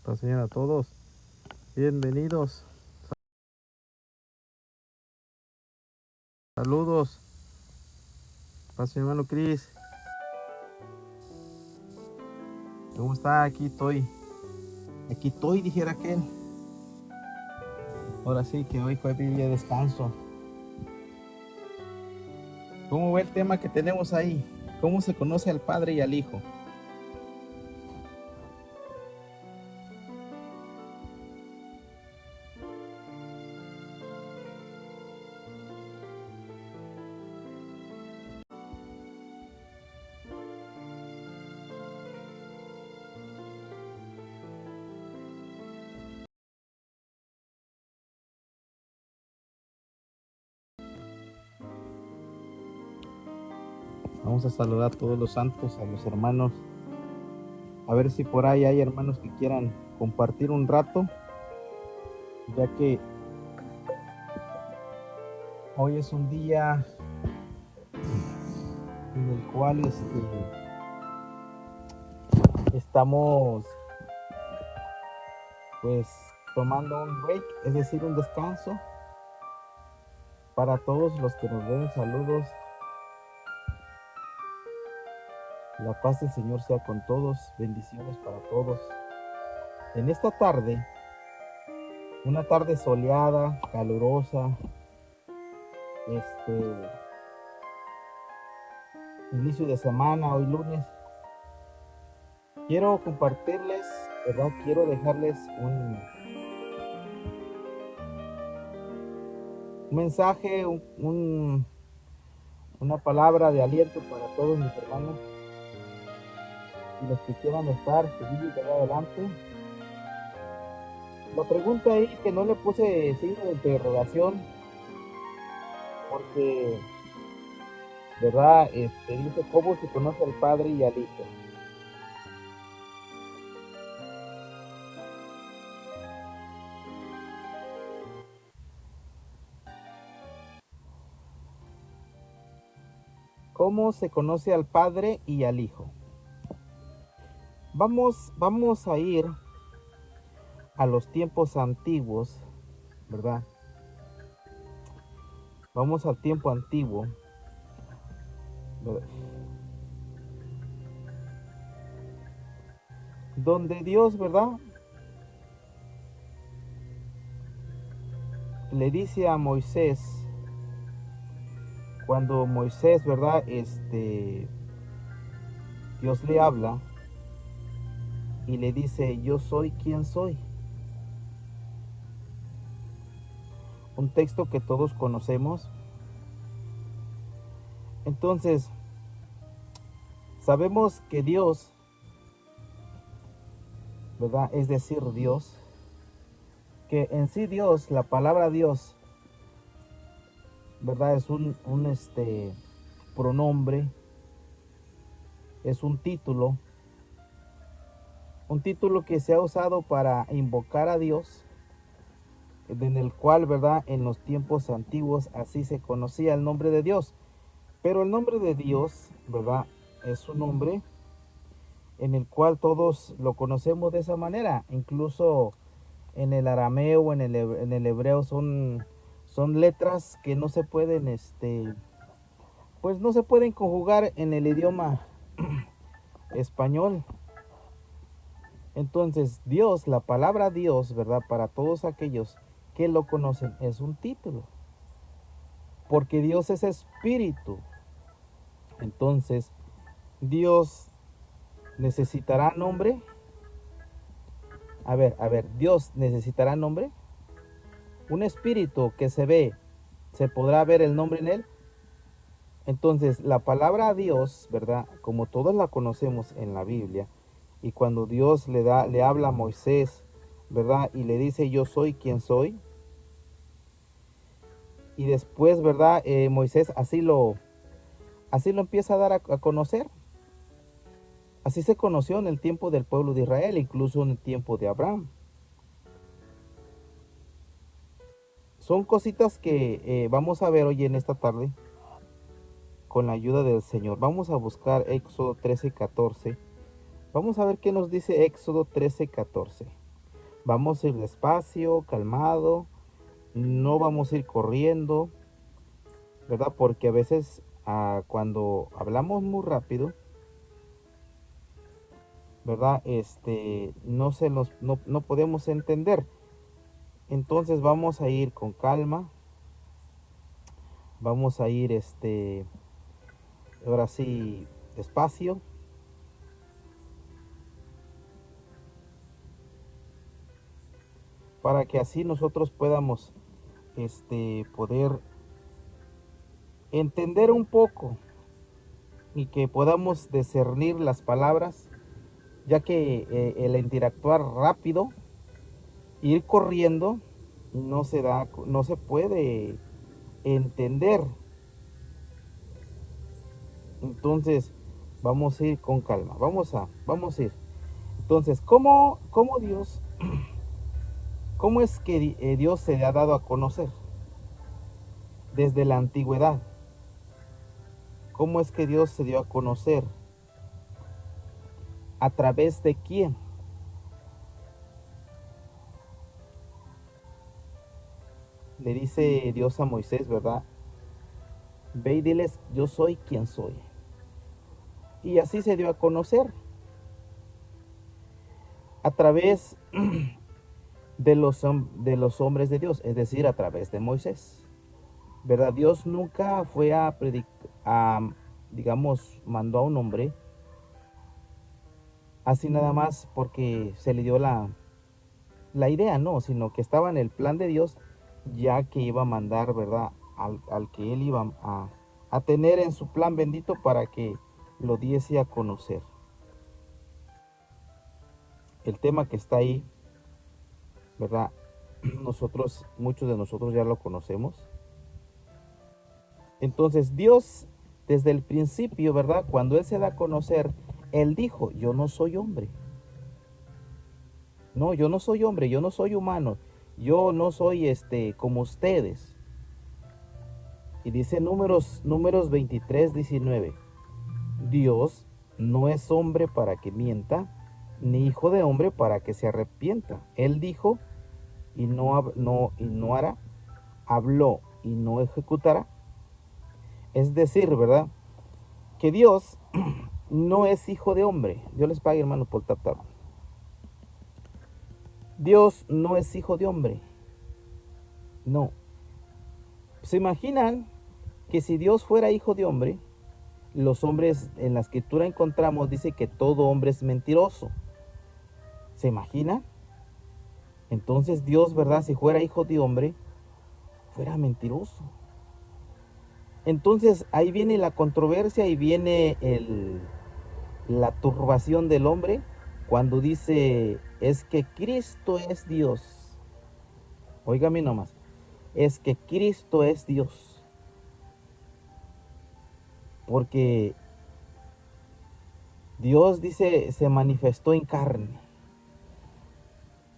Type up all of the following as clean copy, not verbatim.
Paz Señor a todos. Bienvenidos. Saludos. Paz Señor, hermano Cris. ¿Cómo está? Aquí estoy. Aquí estoy, dijera aquel. Ahora sí que hoy fue día de descanso. ¿Cómo ve el tema que tenemos ahí? ¿Cómo se conoce al Padre y al Hijo? Vamos a saludar a todos los santos, a los hermanos. A ver si por ahí hay hermanos que quieran compartir un rato, ya que hoy es un día en el cual estamos pues tomando un break, es decir, un descanso. Para todos los que nos ven, saludos. La paz del Señor sea con todos. Bendiciones para todos. En esta tarde, una tarde soleada, calurosa, inicio de semana, hoy lunes, quiero compartirles, ¿verdad? Quiero dejarles un mensaje, una palabra de aliento para todos mis hermanos y los que quieran estar seguidos de adelante. La pregunta ahí que no le puse signo de interrogación porque, ¿verdad? Dice cómo se conoce al Padre y al Hijo. ¿Cómo se conoce al Padre y al Hijo? Vamos a ir a los tiempos antiguos, ¿verdad? Vamos al tiempo antiguo, ¿verdad? Donde Dios, ¿verdad? Le dice a Moisés, cuando Moisés, ¿verdad? Dios le habla y le dice, yo soy quien soy. Un texto que todos conocemos. Entonces, sabemos que Dios, ¿verdad? Es decir, Dios, que en sí Dios, la palabra Dios, ¿verdad? Es un pronombre, es un título que se ha usado para invocar a Dios, en el cual, ¿verdad? En los tiempos antiguos así se conocía el nombre de Dios. Pero el nombre de Dios, ¿verdad? Es un nombre en el cual todos lo conocemos de esa manera. Incluso en el arameo, en el hebreo son letras que no se pueden, pues no se pueden conjugar en el idioma español. Entonces Dios, la palabra Dios, ¿verdad? Para todos aquellos que lo conocen es un título. Porque Dios es espíritu. Entonces, Dios necesitará nombre. A ver, Dios necesitará nombre. Un espíritu que se ve, ¿se podrá ver el nombre en él? Entonces, la palabra Dios, ¿verdad? Como todos la conocemos en la Biblia, y cuando Dios le habla a Moisés, ¿verdad? Y le dice, yo soy quien soy. Y después, ¿verdad? Moisés así lo empieza a dar a conocer. Así se conoció en el tiempo del pueblo de Israel, incluso en el tiempo de Abraham. Son cositas que vamos a ver hoy en esta tarde con la ayuda del Señor. Vamos a buscar Éxodo 13:14. Vamos a ver qué nos dice Éxodo 13:14. Vamos a ir despacio, calmado, no vamos a ir corriendo, ¿verdad? Porque a veces cuando hablamos muy rápido, ¿verdad? No podemos entender. Entonces vamos a ir con calma, vamos a ir ahora sí despacio. Para que así nosotros podamos poder entender un poco y que podamos discernir las palabras, ya que el interactuar rápido, ir corriendo, no se puede entender. Entonces vamos a ir con calma, vamos a ir. Entonces, ¿cómo Dios, cómo es que Dios se le ha dado a conocer desde la antigüedad? ¿Cómo es que Dios se dio a conocer? ¿A través de quién? Le dice Dios a Moisés, ¿verdad? Ve y diles, yo soy quien soy. Y así se dio a conocer. A través de los hombres de Dios, es decir, a través de Moisés. ¿Verdad? Dios nunca fue a predicar, digamos, mandó a un hombre así nada más porque se le dio la idea, no, sino que estaba en el plan de Dios, ya que iba a mandar, ¿verdad? Al que él iba a tener en su plan bendito para que lo diese a conocer. El tema que está ahí, ¿verdad? Muchos de nosotros ya lo conocemos. Entonces Dios, desde el principio, ¿verdad? Cuando Él se da a conocer, Él dijo, yo no soy hombre. No, yo no soy hombre, yo no soy humano. Yo no soy como ustedes. Y dice números 23, 19. Dios no es hombre para que mienta, ni hijo de hombre para que se arrepienta. Él dijo y no hará, habló y no ejecutará. Es decir, ¿verdad? Que Dios no es hijo de hombre. Dios les pague, hermanos, por tap. Dios no es hijo de hombre. No. ¿Se imaginan que si Dios fuera hijo de hombre, los hombres en la escritura encontramos, dice que todo hombre es mentiroso? ¿Se imagina? Entonces Dios, ¿verdad? Si fuera hijo de hombre, fuera mentiroso. Entonces ahí viene la controversia y viene la turbación del hombre cuando dice, es que Cristo es Dios. Óigame nomás, es que Cristo es Dios. Porque Dios dice, se manifestó en carne.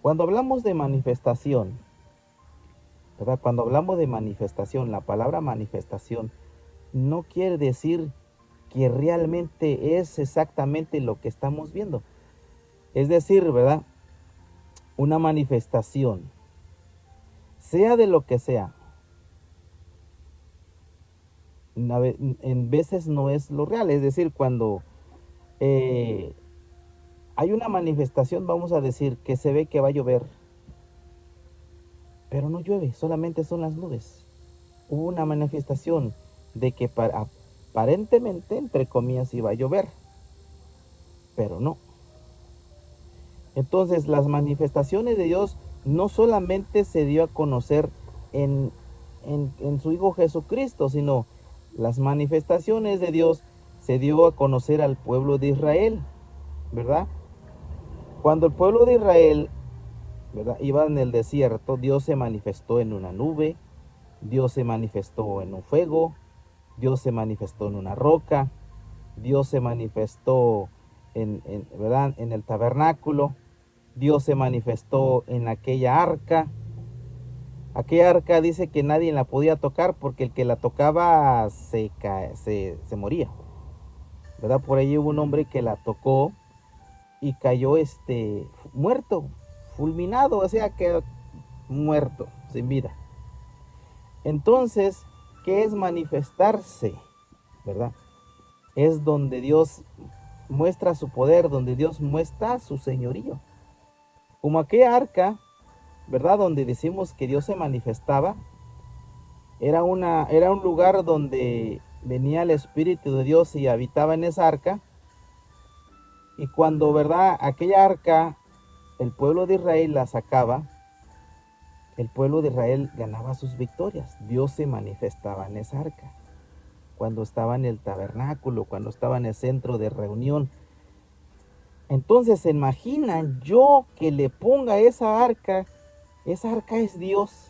Cuando hablamos de manifestación, ¿verdad? Cuando hablamos de manifestación, la palabra manifestación no quiere decir que realmente es exactamente lo que estamos viendo. Es decir, ¿verdad? Una manifestación, sea de lo que sea, en veces no es lo real. Es decir, cuando hay una manifestación, vamos a decir que se ve que va a llover, pero no llueve, solamente son las nubes. Hubo una manifestación de que aparentemente, entre comillas, iba a llover, pero no. Entonces, las manifestaciones de Dios no solamente se dio a conocer en su Hijo Jesucristo, sino las manifestaciones de Dios se dio a conocer al pueblo de Israel, ¿verdad? Cuando el pueblo de Israel, ¿verdad?, iba en el desierto, Dios se manifestó en una nube, Dios se manifestó en un fuego, Dios se manifestó en una roca, Dios se manifestó ¿verdad?, en el tabernáculo, Dios se manifestó en aquella arca. Aquella arca dice que nadie la podía tocar porque el que la tocaba se moría, ¿verdad? Por ahí hubo un hombre que la tocó y cayó muerto, fulminado, o sea, que muerto, sin vida. Entonces, ¿qué es manifestarse? ¿Verdad? Es donde Dios muestra su poder, donde Dios muestra su señorío. Como aquella arca, ¿verdad? Donde decimos que Dios se manifestaba, era un lugar donde venía el Espíritu de Dios y habitaba en esa arca. Y cuando, ¿verdad? Aquella arca, el pueblo de Israel la sacaba, el pueblo de Israel ganaba sus victorias. Dios se manifestaba en esa arca. Cuando estaba en el tabernáculo, cuando estaba en el centro de reunión. Entonces se imaginan yo que le ponga esa arca es Dios.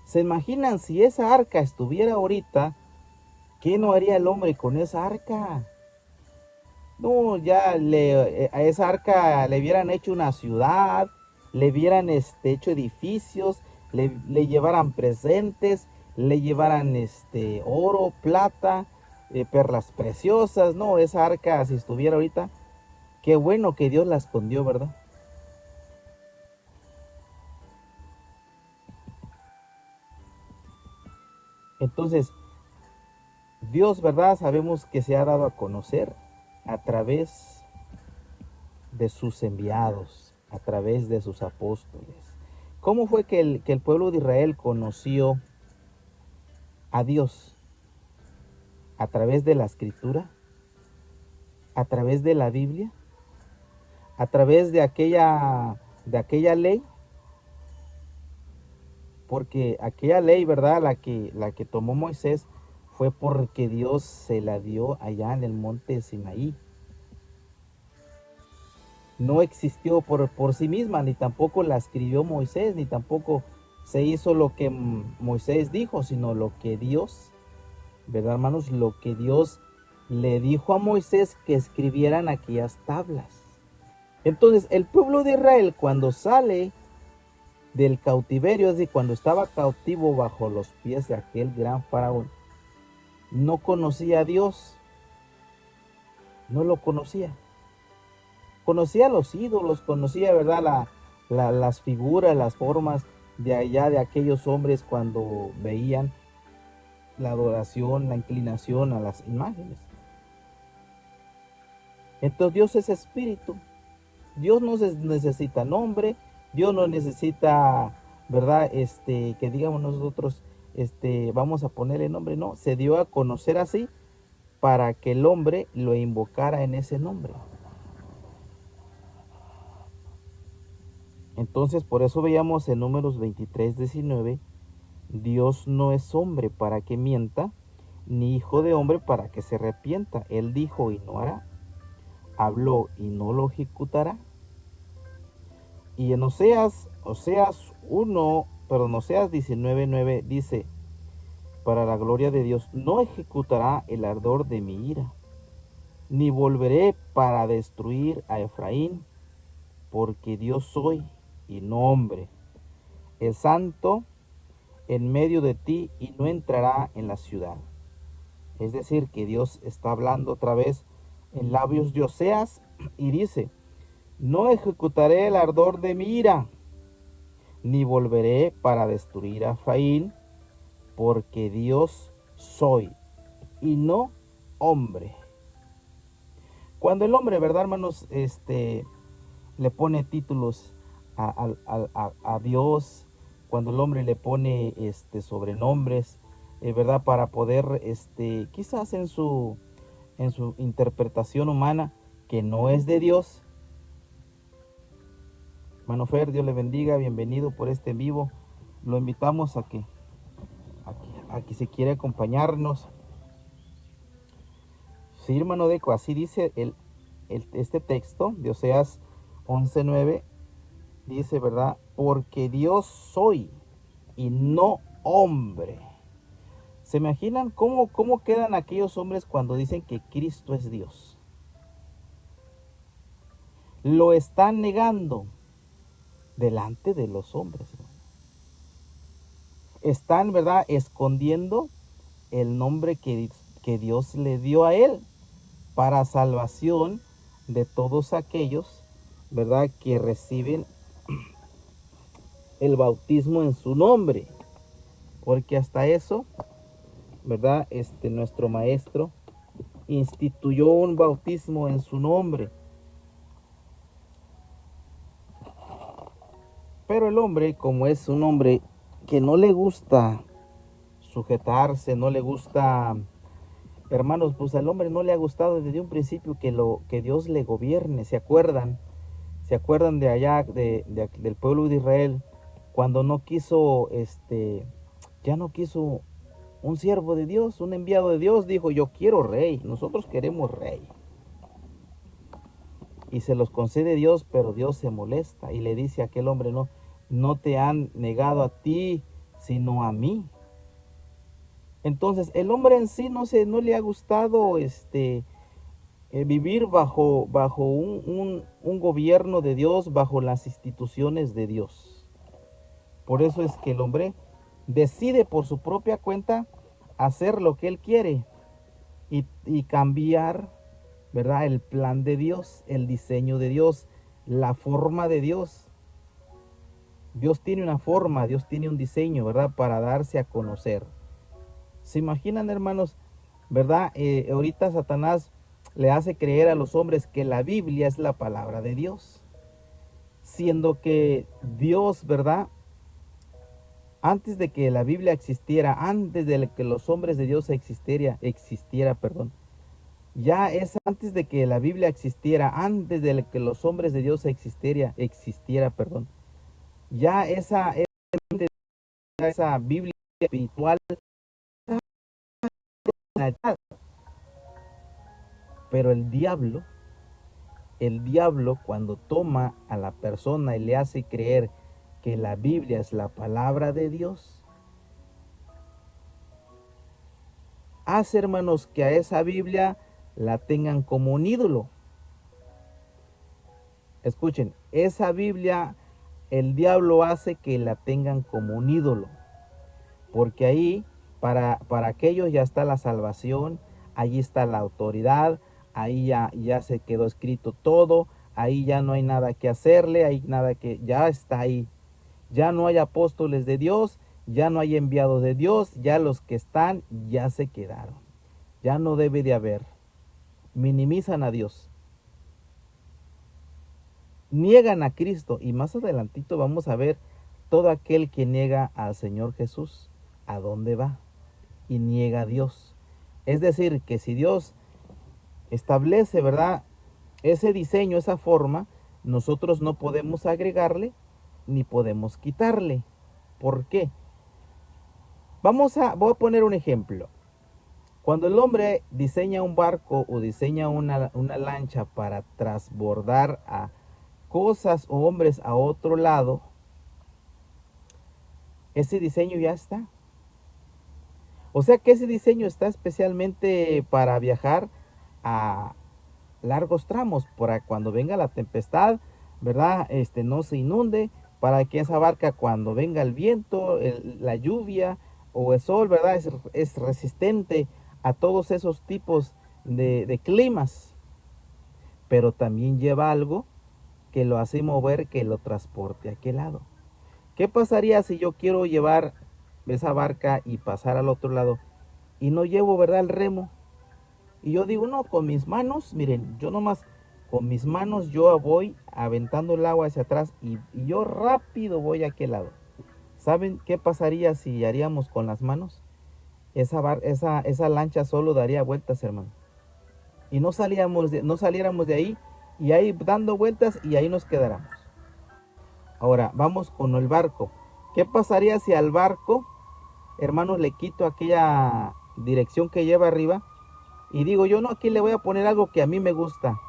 Se imaginan si esa arca estuviera ahorita, ¿qué no haría el hombre con esa arca? No, ya a esa arca le hubieran hecho una ciudad, le hubieran hecho edificios, le llevaran presentes, le llevaran oro, plata, perlas preciosas. No, esa arca si estuviera ahorita, qué bueno que Dios la escondió, ¿verdad? Entonces, Dios, ¿verdad? Sabemos que se ha dado a conocer a través de sus enviados, a través de sus apóstoles. ¿Cómo fue que el pueblo de Israel conoció a Dios? ¿A través de la escritura? ¿A través de la Biblia? ¿A través de aquella ley? Porque aquella ley, ¿verdad? La que tomó Moisés fue porque Dios se la dio allá en el monte Sinaí. No existió por sí misma, ni tampoco la escribió Moisés, ni tampoco se hizo lo que Moisés dijo, sino lo que Dios, ¿verdad, hermanos? Lo que Dios le dijo a Moisés que escribieran aquellas tablas. Entonces, el pueblo de Israel, cuando sale del cautiverio, es decir, cuando estaba cautivo bajo los pies de aquel gran faraón, no conocía a Dios, no lo conocía. Conocía los ídolos, conocía, ¿verdad? Las figuras, las formas de allá de aquellos hombres cuando veían la adoración, la inclinación a las imágenes. Entonces Dios es espíritu. Dios no necesita nombre, Dios no necesita, ¿verdad? Que digamos nosotros, vamos a ponerle nombre, no, se dio a conocer así para que el hombre lo invocara en ese nombre. Entonces, por eso veíamos en Números 23:19, Dios no es hombre para que mienta, ni hijo de hombre para que se arrepienta. Él dijo y no hará, habló y no lo ejecutará. Y en Oseas 19:9 dice, para la gloria de Dios, no ejecutará el ardor de mi ira, ni volveré para destruir a Efraín, porque Dios soy y no hombre. El santo en medio de ti y no entrará en la ciudad. Es decir, que Dios está hablando otra vez en labios de Oseas y dice, no ejecutaré el ardor de mi ira, ni volveré para destruir a Efraín, porque Dios soy y no hombre. Cuando el hombre, ¿verdad, hermanos? Le pone títulos a Dios, cuando el hombre le pone sobrenombres, ¿verdad? Para poder, quizás en su interpretación humana, que no es de Dios. Hermano Fer, Dios le bendiga, bienvenido por este en vivo. Lo invitamos a que si quiere acompañarnos. Sí, hermano Deco, así dice este texto de Oseas 11:9, dice, ¿verdad? Porque Dios soy y no hombre. ¿Se imaginan cómo quedan aquellos hombres cuando dicen que Cristo es Dios? Lo están negando delante de los hombres. Están, ¿verdad?, escondiendo el nombre que Dios le dio a él para salvación de todos aquellos ¿verdad?, que reciben el bautismo en su nombre, porque hasta eso, ¿verdad?, nuestro maestro instituyó un bautismo en su nombre. Pero el hombre, como es un hombre que no le gusta sujetarse, no le gusta, hermanos, pues al hombre no le ha gustado desde un principio que Dios le gobierne. ¿Se acuerdan? ¿Se acuerdan de allá, del pueblo de Israel, cuando no quiso, ya no quiso un siervo de Dios, un enviado de Dios? Dijo, yo quiero rey, nosotros queremos rey. Y se los concede Dios, pero Dios se molesta y le dice a aquel hombre, no, no te han negado a ti, sino a mí. Entonces, el hombre en sí no le ha gustado vivir bajo un gobierno de Dios, bajo las instituciones de Dios. Por eso es que el hombre decide por su propia cuenta hacer lo que él quiere y cambiar, ¿verdad?, el plan de Dios, el diseño de Dios, la forma de Dios. Dios tiene una forma, Dios tiene un diseño, ¿verdad?, para darse a conocer. ¿Se imaginan, hermanos? ¿Verdad? Ahorita Satanás le hace creer a los hombres que la Biblia es la palabra de Dios, siendo que Dios, ¿verdad?, antes de que la Biblia existiera, antes de que los hombres de Dios existiera, perdón, ya es antes de que la Biblia existiera, antes de que los hombres de Dios existiera, perdón, ya esa Biblia espiritual, pero el diablo cuando toma a la persona y le hace creer que la Biblia es la palabra de Dios, hace, hermanos, que a esa Biblia la tengan como un ídolo. Escuchen, esa Biblia el diablo hace que la tengan como un ídolo, porque ahí para aquellos ya está la salvación, allí está la autoridad, ahí ya se quedó escrito todo, ahí ya no hay nada que hacerle, hay nada que, ya está ahí. Ya no hay apóstoles de Dios, ya no hay enviados de Dios, ya los que están ya se quedaron. Ya no debe de haber. Minimizan a Dios. Niegan a Cristo y más adelantito vamos a ver todo aquel que niega al Señor Jesús, ¿a dónde va? Y niega a Dios. Es decir, que si Dios establece, ¿verdad?, ese diseño, esa forma, nosotros no podemos agregarle ni podemos quitarle. ¿Por qué? Voy a poner un ejemplo. Cuando el hombre diseña un barco o diseña una lancha para transbordar a cosas o hombres a otro lado, ese diseño ya está. O sea que ese diseño está especialmente para viajar a largos tramos, para cuando venga la tempestad, ¿verdad? No se inunde, para que esa barca cuando venga el viento, la lluvia o el sol, ¿verdad? Es resistente a todos esos tipos de climas, pero también lleva algo que lo hace mover, que lo transporte a aquel lado. ¿Qué pasaría si yo quiero llevar esa barca y pasar al otro lado y no llevo, ¿verdad?, el remo? Y yo digo, no, con mis manos, miren, yo nomás con mis manos yo voy aventando el agua hacia atrás y yo rápido voy a aquel lado. ¿Saben qué pasaría si haríamos con las manos? Esa lancha solo daría vueltas, hermano. Y no saliéramos de ahí y ahí dando vueltas y ahí nos quedáramos. Ahora, vamos con el barco. ¿Qué pasaría si al barco, hermanos, le quito aquella dirección que lleva arriba? Y digo yo, no, aquí le voy a poner algo que a mí me gusta.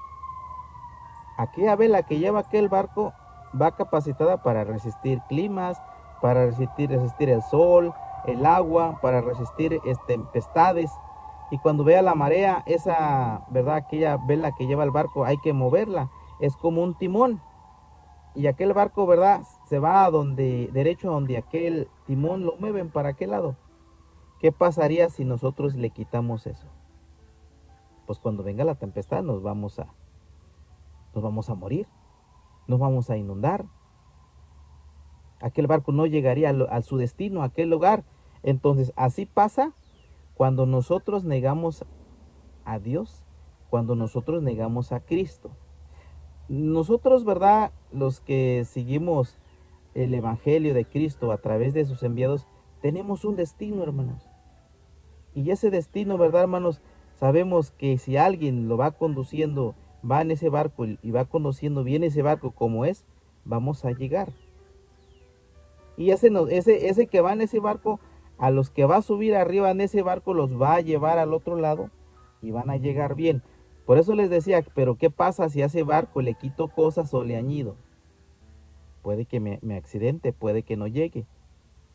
Aquella vela que lleva aquel barco va capacitada para resistir climas, para resistir el sol, el agua, para resistir tempestades. Y cuando vea la marea, ¿verdad?, aquella vela que lleva el barco hay que moverla. Es como un timón. Y aquel barco, ¿verdad?, se va derecho a donde aquel timón lo mueven para aquel lado. ¿Qué pasaría si nosotros le quitamos eso? Pues cuando venga la tempestad nos vamos a morir. nos vamos a inundar. Aquel barco no llegaría a su destino, a aquel lugar. Entonces, así pasa cuando nosotros negamos a Dios, cuando nosotros negamos a Cristo. Nosotros, ¿verdad? Los que seguimos el Evangelio de Cristo a través de sus enviados, tenemos un destino, hermanos. Y ese destino, ¿verdad, hermanos? Sabemos que si alguien lo va conduciendo, va en ese barco y va conduciendo bien ese barco como es, vamos a llegar. Y ese que va en ese barco, a los que va a subir arriba en ese barco, los va a llevar al otro lado y van a llegar bien. Por eso les decía, pero ¿qué pasa si a ese barco le quito cosas o le añido? Puede que me accidente, puede que no llegue.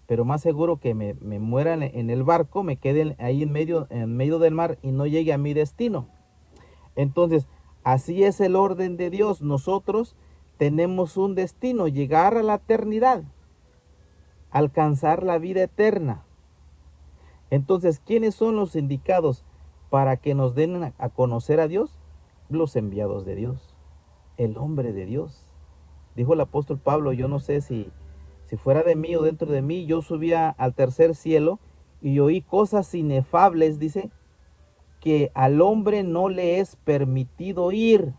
Pero más seguro que me muera en el barco, me quede ahí en medio del mar y no llegue a mi destino. Entonces, así es el orden de Dios. Nosotros tenemos un destino, llegar a la eternidad, alcanzar la vida eterna. Entonces, ¿quiénes son los indicados para que nos den a conocer a Dios? Los enviados de Dios, el hombre de Dios. Dijo el apóstol Pablo, yo no sé si fuera de mí o dentro de mí, yo subía al tercer cielo y oí cosas inefables, dice, que al hombre no le es permitido oír.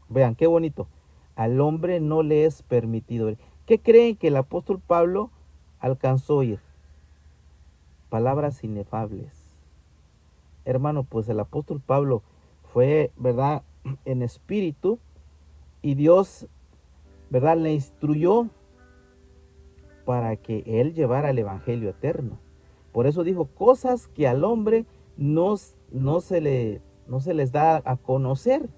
Vean, qué bonito. Al hombre no le es permitido oír. ¿Qué creen que el apóstol Pablo alcanzó a oír? Palabras inefables. Hermano, pues el apóstol Pablo fue, ¿verdad?, en espíritu, y Dios, ¿verdad?, le instruyó para que él llevara el evangelio eterno. Por eso dijo, cosas que al hombre no se les da a conocer.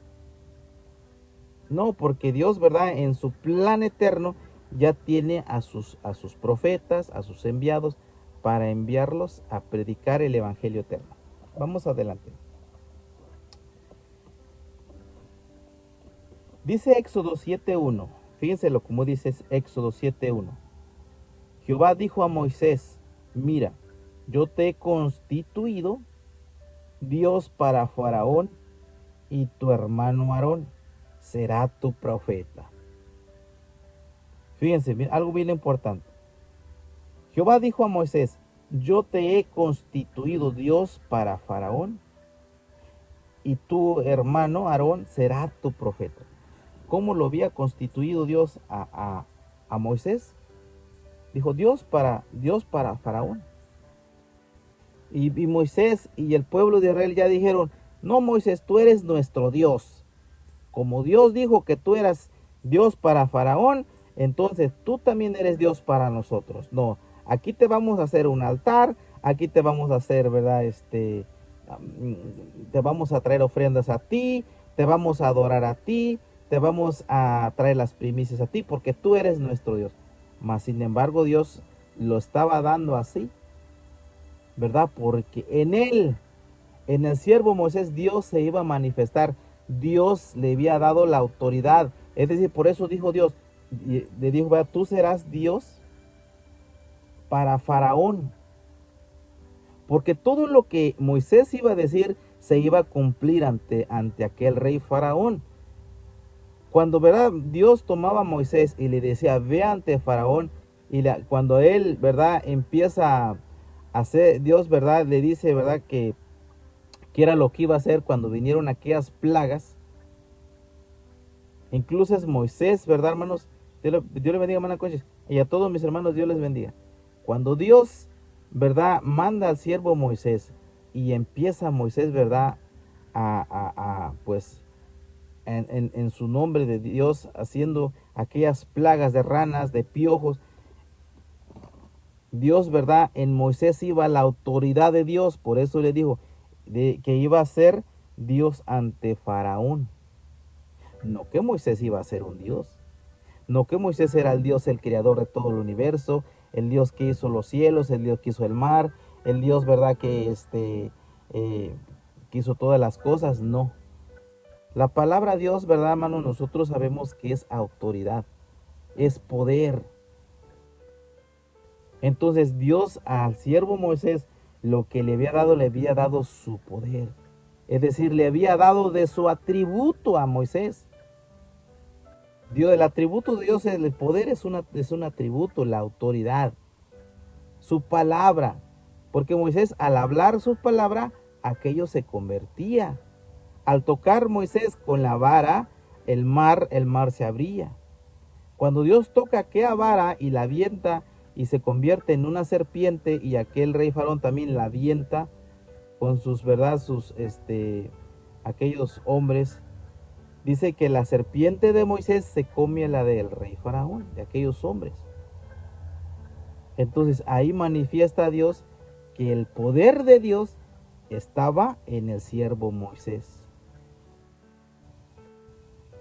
No, porque Dios, ¿verdad?, en su plan eterno ya tiene a sus profetas, a sus enviados, para enviarlos a predicar el evangelio eterno. Vamos adelante. Dice Éxodo 7:1. Fíjense lo como dice Éxodo 7:1. Jehová dijo a Moisés, mira, yo te he constituido Dios para Faraón y tu hermano Aarón será tu profeta. Fíjense, algo bien importante. Jehová dijo a Moisés, yo te he constituido Dios para Faraón y tu hermano Aarón será tu profeta. ¿Cómo lo había constituido Dios a Moisés? Dijo Dios para Faraón. Y Moisés y el pueblo de Israel ya dijeron, no, Moisés, tú eres nuestro Dios. Como Dios dijo que tú eras Dios para Faraón, entonces tú también eres Dios para nosotros. No, aquí te vamos a hacer un altar, aquí te vamos a hacer, ¿verdad? Te vamos a traer ofrendas a ti, te vamos a adorar a ti, te vamos a traer las primicias a ti, porque tú eres nuestro Dios. Mas, sin embargo, Dios lo estaba dando así, ¿verdad? Porque en el siervo Moisés, Dios se iba a manifestar. Dios le había dado la autoridad. Es decir, por eso dijo Dios, le dijo, ¿verdad?, tú serás Dios para Faraón. Porque todo lo que Moisés iba a decir se iba a cumplir ante aquel rey Faraón. Cuando, ¿verdad?, Dios tomaba a Moisés y le decía, ve ante Faraón, y cuando él, ¿verdad?, empieza a hacer, Dios, ¿verdad?, le dice, ¿verdad?, que era lo que iba a hacer cuando vinieron aquellas plagas. Incluso es Moisés, ¿verdad, hermanos? Dios le bendiga, hermana Conchis, y a todos mis hermanos Dios les bendiga. Cuando Dios, ¿verdad?, manda al siervo Moisés y empieza Moisés, ¿verdad?, pues en su nombre de Dios, haciendo aquellas plagas de ranas, de piojos. Dios, ¿verdad?, en Moisés iba la autoridad de Dios. Por eso le dijo que iba a ser Dios ante Faraón. No que Moisés iba a ser un Dios. No que Moisés era el Dios, el creador de todo el universo, el Dios que hizo los cielos, el Dios que hizo el mar, el Dios, ¿verdad?, que hizo todas las cosas. No. La palabra Dios, ¿verdad, hermano? Nosotros sabemos que es autoridad, es poder. Entonces Dios al siervo Moisés lo que le había dado su poder. Es decir, le había dado de su atributo a Moisés. Dios, el atributo de Dios, el poder es un atributo, la autoridad, su palabra. Porque Moisés, al hablar su palabra, aquello se convertía. Al tocar Moisés con la vara, el mar se abría. Cuando Dios toca aquella vara y la avienta y se convierte en una serpiente, y aquel rey Faraón también la avienta con sus, ¿verdad? Aquellos hombres, dice que la serpiente de Moisés se come la del rey Faraón, de aquellos hombres. Entonces ahí manifiesta Dios que el poder de Dios estaba en el siervo Moisés.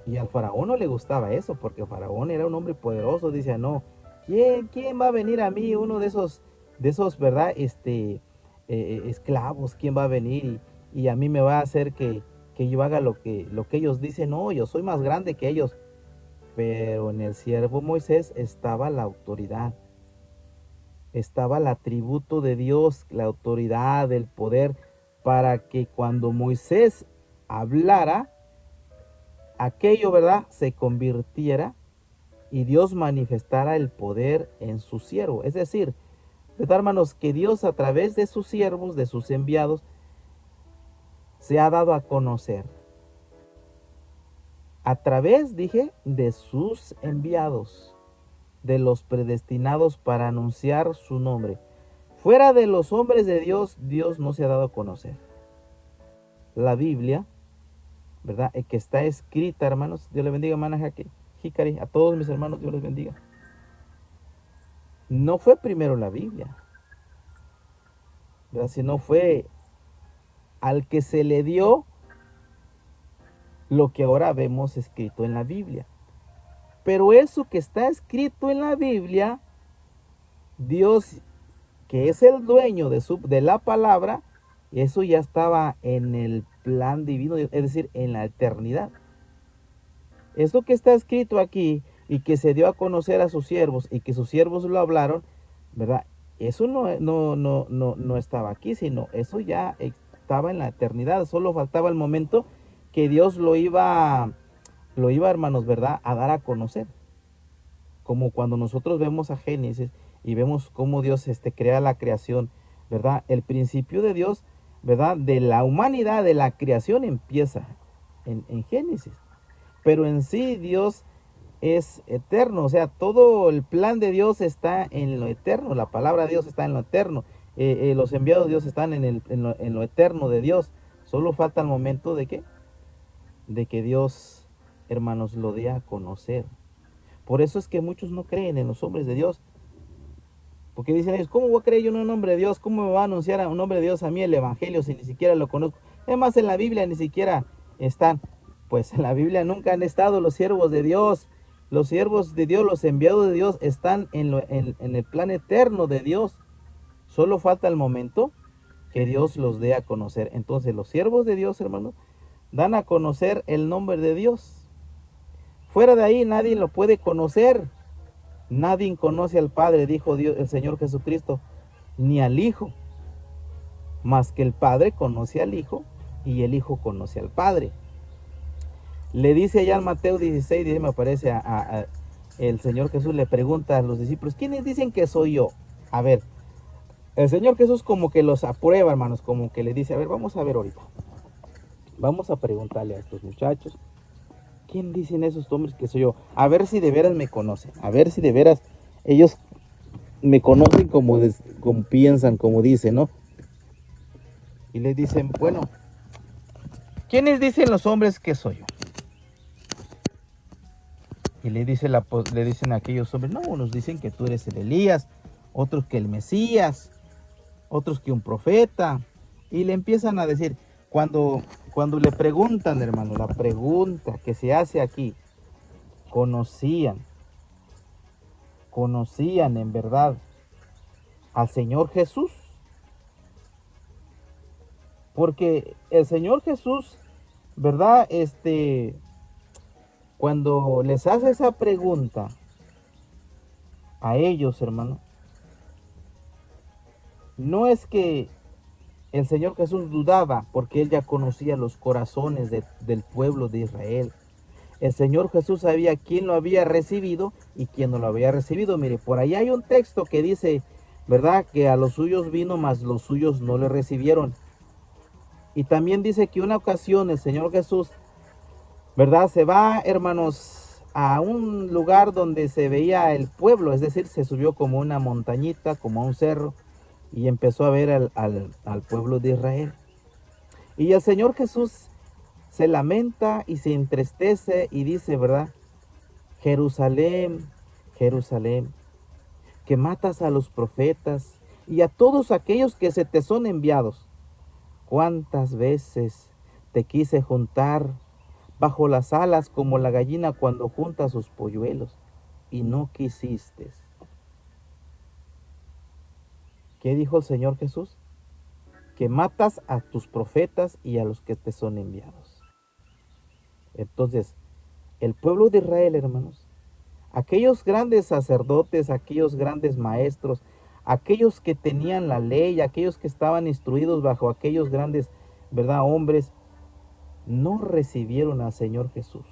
Y al Faraón no le gustaba eso, porque Faraón era un hombre poderoso. Dice, no, ¿quién va a venir a mí? Uno de esos, ¿verdad? Esclavos, ¿quién va a venir? Y a mí me va a hacer que yo haga lo que ellos dicen. No, yo soy más grande que ellos. Pero en el siervo Moisés estaba la autoridad. Estaba el atributo de Dios, la autoridad, el poder, para que cuando Moisés hablara, aquello, ¿verdad?, se convirtiera y Dios manifestara el poder en su siervo. Es decir, ¿verdad, hermanos?, que Dios a través de sus siervos, de sus enviados, se ha dado a conocer. A través, dije, de sus enviados, de los predestinados para anunciar su nombre. Fuera de los hombres de Dios, Dios no se ha dado a conocer. La Biblia, ¿verdad?, que está escrita, hermanos, Dios les bendiga, hermana Hikari, a todos mis hermanos, Dios les bendiga. No fue primero la Biblia, ¿verdad?, sino fue al que se le dio lo que ahora vemos escrito en la Biblia. Pero eso que está escrito en la Biblia, Dios, que es el dueño de la palabra, eso ya estaba en el plan divino, es decir, en la eternidad. Esto que está escrito aquí y que se dio a conocer a sus siervos y que sus siervos lo hablaron, ¿verdad? Eso no estaba aquí, sino eso ya estaba en la eternidad. Solo faltaba el momento que Dios lo iba, hermanos, ¿verdad?, a dar a conocer. Como cuando nosotros vemos a Génesis y vemos cómo Dios crea la creación, ¿verdad? El principio de Dios, ¿verdad?, de la humanidad, de la creación, empieza en Génesis. Pero en sí Dios es eterno, o sea, todo el plan de Dios está en lo eterno, la palabra de Dios está en lo eterno, los enviados de Dios están en lo eterno de Dios. Solo falta el momento de que Dios, hermanos, lo dé a conocer. Por eso es que muchos no creen en los hombres de Dios, porque dicen ellos, ¿cómo voy a creer yo en un hombre de Dios? ¿Cómo me va a anunciar a un hombre de Dios a mí el evangelio si ni siquiera lo conozco? Además, en la Biblia ni siquiera están. Pues en la Biblia nunca han estado los siervos de Dios. Los siervos de Dios, los enviados de Dios, están en el plan eterno de Dios. Solo falta el momento que Dios los dé a conocer. Entonces los siervos de Dios, hermanos, dan a conocer el nombre de Dios. Fuera de ahí nadie lo puede conocer. Nadie conoce al Padre, dijo Dios, el Señor Jesucristo, ni al Hijo. Más que el Padre conoce al Hijo y el Hijo conoce al Padre. Le dice allá en Mateo 16, dice, me parece, el Señor Jesús le pregunta a los discípulos, ¿quiénes dicen que soy yo? A ver, el Señor Jesús como que los aprueba, hermanos, como que le dice, a ver, vamos a ver ahorita. Vamos a preguntarle a estos muchachos, ¿quién dicen esos hombres que soy yo? A ver si de veras me conocen, a ver si de veras ellos me conocen como piensan, como dicen, ¿no? Y le dicen, bueno, ¿quiénes dicen los hombres que soy yo? Y le dicen a aquellos hombres, no, unos dicen que tú eres el Elías, otros que el Mesías, otros que un profeta. Y le empiezan a decir, cuando le preguntan, hermano, la pregunta que se hace aquí, conocían en verdad al Señor Jesús. Porque el Señor Jesús, ¿verdad? Cuando les hace esa pregunta a ellos, hermano, no es que el Señor Jesús dudaba, porque Él ya conocía los corazones del pueblo de Israel. el Señor Jesús sabía quién lo había recibido y quién no lo había recibido. Mire, por ahí hay un texto que dice, ¿verdad? Que a los suyos vino, mas los suyos no le recibieron. Y también dice que una ocasión el Señor Jesús, ¿verdad? Se va, hermanos, a un lugar donde se veía el pueblo, es decir, se subió como una montañita, como a un cerro, y empezó a ver al pueblo de Israel. Y el Señor Jesús se lamenta y se entristece y dice, ¿verdad? Jerusalén, Jerusalén, que matas a los profetas y a todos aquellos que se te son enviados. ¿Cuántas veces te quise juntar bajo las alas como la gallina cuando junta sus polluelos y no quisiste? ¿Qué dijo el Señor Jesús? Que matas a tus profetas y a los que te son enviados. Entonces, el pueblo de Israel, hermanos, aquellos grandes sacerdotes, aquellos grandes maestros, aquellos que tenían la ley, aquellos que estaban instruidos bajo aquellos grandes, ¿verdad?, hombres, no recibieron al Señor Jesús.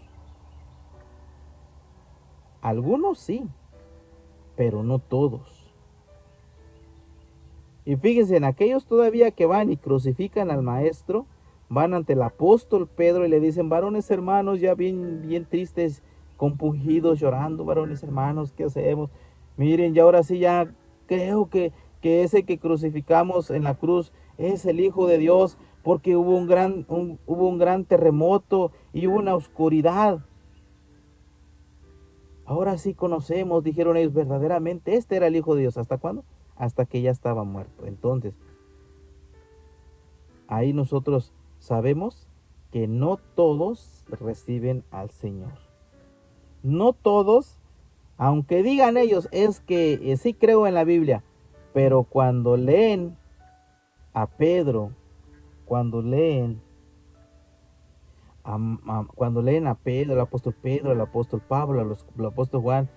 Algunos sí, pero no todos. Y fíjense, en aquellos todavía que van y crucifican al maestro, van ante el apóstol Pedro y le dicen, varones hermanos, ya bien tristes, compungidos, llorando, varones hermanos, ¿qué hacemos? Miren, ya ahora sí ya creo que ese que crucificamos en la cruz es el Hijo de Dios, porque hubo un gran terremoto y hubo una oscuridad. Ahora sí conocemos, dijeron ellos, verdaderamente este era el Hijo de Dios. ¿Hasta cuándo? Hasta que ya estaba muerto. Entonces, ahí nosotros sabemos que no todos reciben al Señor. No todos, aunque digan ellos, es que sí creo en la Biblia, pero cuando leen a Pedro, cuando leen a Pedro, el apóstol Pablo, el apóstol Juan,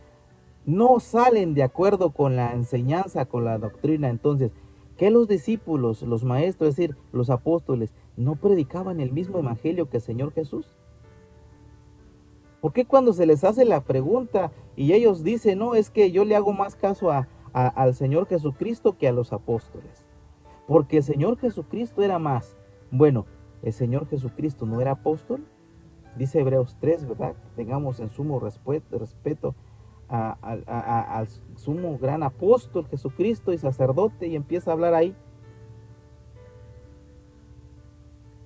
no salen de acuerdo con la enseñanza, con la doctrina. Entonces, que los discípulos, los maestros, es decir, los apóstoles, no predicaban el mismo evangelio que el Señor Jesús? ¿Por qué cuando se les hace la pregunta y ellos dicen, no, es que yo le hago más caso al Señor Jesucristo que a los apóstoles? Porque el Señor Jesucristo era más. Bueno, el Señor Jesucristo no era apóstol. Dice Hebreos 3, ¿verdad? Tengamos en sumo respeto al sumo gran apóstol Jesucristo y sacerdote, y empieza a hablar ahí.